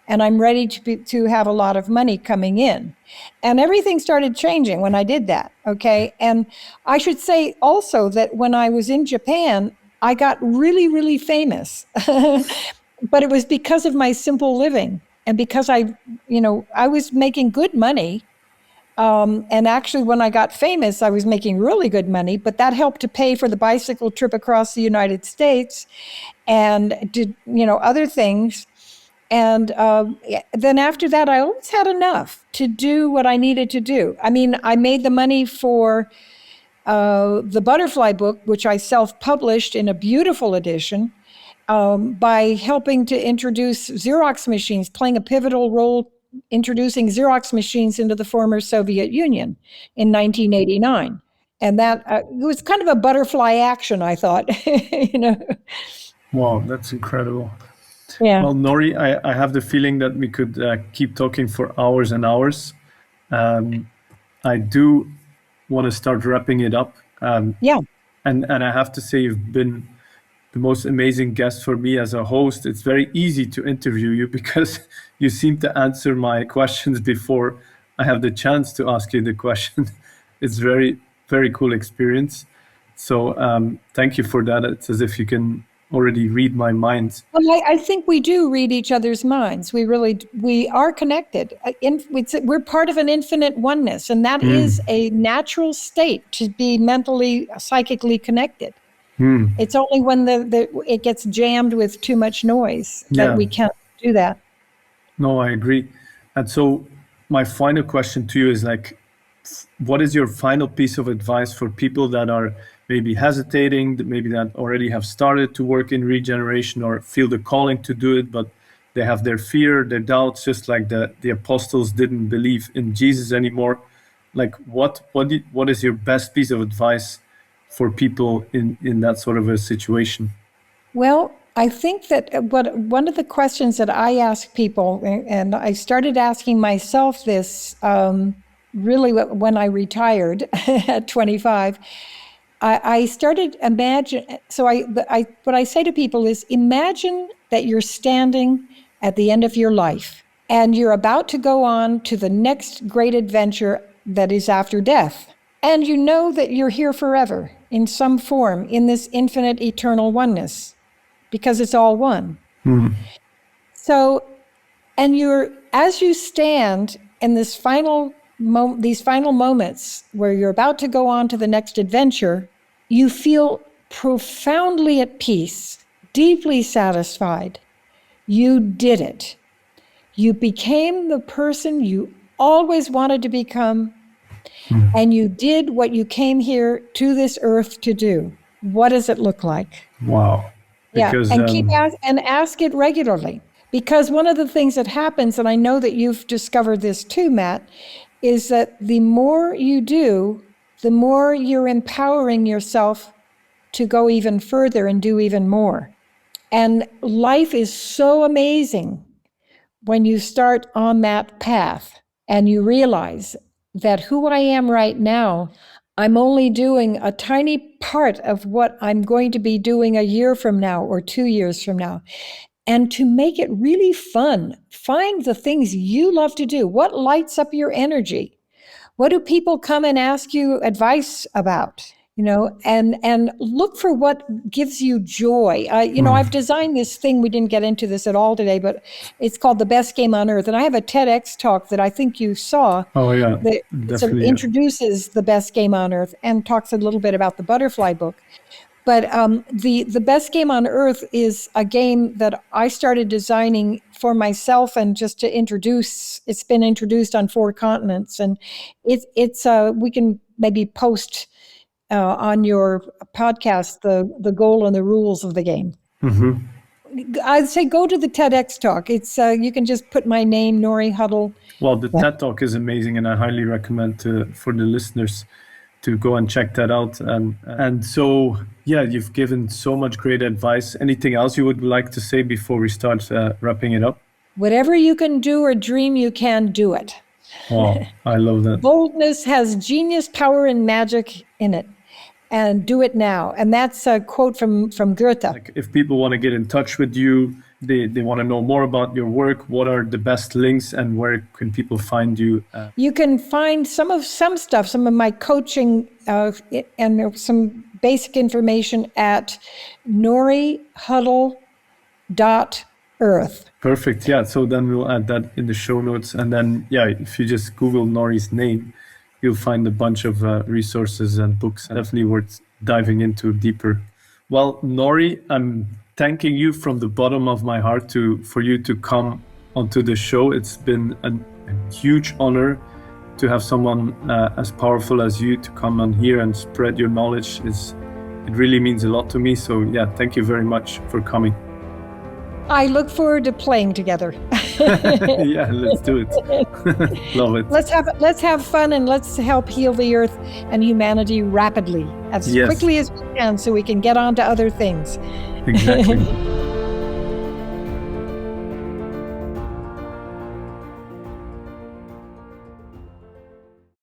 And I'm ready to have a lot of money coming in. And everything started changing when I did that, okay? And I should say also that when I was in Japan, I got really, really famous. But it was because of my simple living and because I was making good money. And actually, when I got famous, I was making really good money, but that helped to pay for the bicycle trip across the United States and did, other things. And then after that, I always had enough to do what I needed to do. I mean, I made the money for the Butterfly book, which I self-published in a beautiful edition, by helping to introduce Xerox machines, playing a pivotal role introducing Xerox machines into the former Soviet Union in 1989. And that it was kind of a butterfly action, I thought. Wow, that's incredible. Yeah. Well, Norie, I have the feeling that we could keep talking for hours and hours. I do want to start wrapping it up. Yeah. And I have to say, you've been the most amazing guest for me as a host. It's very easy to interview you because you seem to answer my questions before I have the chance to ask you the question. It's very, very cool experience. So thank you for that. It's as if you can already read my mind. Well, I think we do read each other's minds. We are connected. We're part of an infinite oneness, and that is a natural state to be mentally, psychically connected. It's only when it gets jammed with too much noise that we can't do that. No, I agree. And so my final question to you is like, what is your final piece of advice for people that are maybe hesitating, maybe that already have started to work in regeneration or feel the calling to do it, but they have their fear, their doubts, just like the apostles didn't believe in Jesus anymore? Like, what is your best piece of advice for people in that sort of a situation? Well, I think that one of the questions that I ask people, and I started asking myself this really when I retired at 25, I started imagine. So what I say to people is, imagine that you're standing at the end of your life and you're about to go on to the next great adventure that is after death. And you know that you're here forever in some form in this infinite eternal oneness, because it's all one. So, and as you stand in these final moments where you're about to go on to the next adventure, you feel profoundly at peace, deeply satisfied. You did it. You became the person you always wanted to become, and you did what you came here to this earth to do. What does it look like? Wow. Because, and ask it regularly. Because one of the things that happens, and I know that you've discovered this too, Matt, is that the more you do, the more you're empowering yourself to go even further and do even more. And life is so amazing when you start on that path and you realize that who I am right now, I'm only doing a tiny part of what I'm going to be doing a year from now or 2 years from now. And to make it really fun, find the things you love to do. What lights up your energy? What do people come and ask you advice about? And look for what gives you joy. I've designed this thing. We didn't get into this at all today, but it's called The Best Game on Earth. And I have a TEDx talk that I think you saw. Oh, yeah. That sort of introduces the best game on earth and talks a little bit about the butterfly book. But the best game on earth is a game that I started designing for myself and just to introduce. It's been introduced on 4 continents, and it's we can maybe post on your podcast the goal and the rules of the game. I'd say go to the TEDx talk. It's you can just put my name, Norie Huddle. Well, the TED talk is amazing, and I highly recommend for the listeners to go and check that out. And so, yeah, you've given so much great advice. Anything else you would like to say before we start wrapping it up? Whatever you can do or dream, you can do it. Wow, I love that. Boldness has genius, power, and magic in it. And do it now. And that's a quote from Goethe. Like, if people want to get in touch with you, they want to know more about your work, what are the best links and where can people find you? You can find some of my coaching and some basic information at noriehuddle.earth. Perfect. Yeah. So then we'll add that in the show notes. And then, yeah, if you just Google Norie's name, you'll find a bunch of resources and books. Definitely worth diving into deeper. Well, Norie, I'm thanking you from the bottom of my heart for you to come onto the show. It's been a huge honor to have someone as powerful as you to come on here and spread your knowledge. It really means a lot to me. So yeah, thank you very much for coming. I look forward to playing together. Yeah, let's do it. Love it. Let's have fun and let's help heal the earth and humanity rapidly, as quickly as we can, so we can get on to other things. Exactly.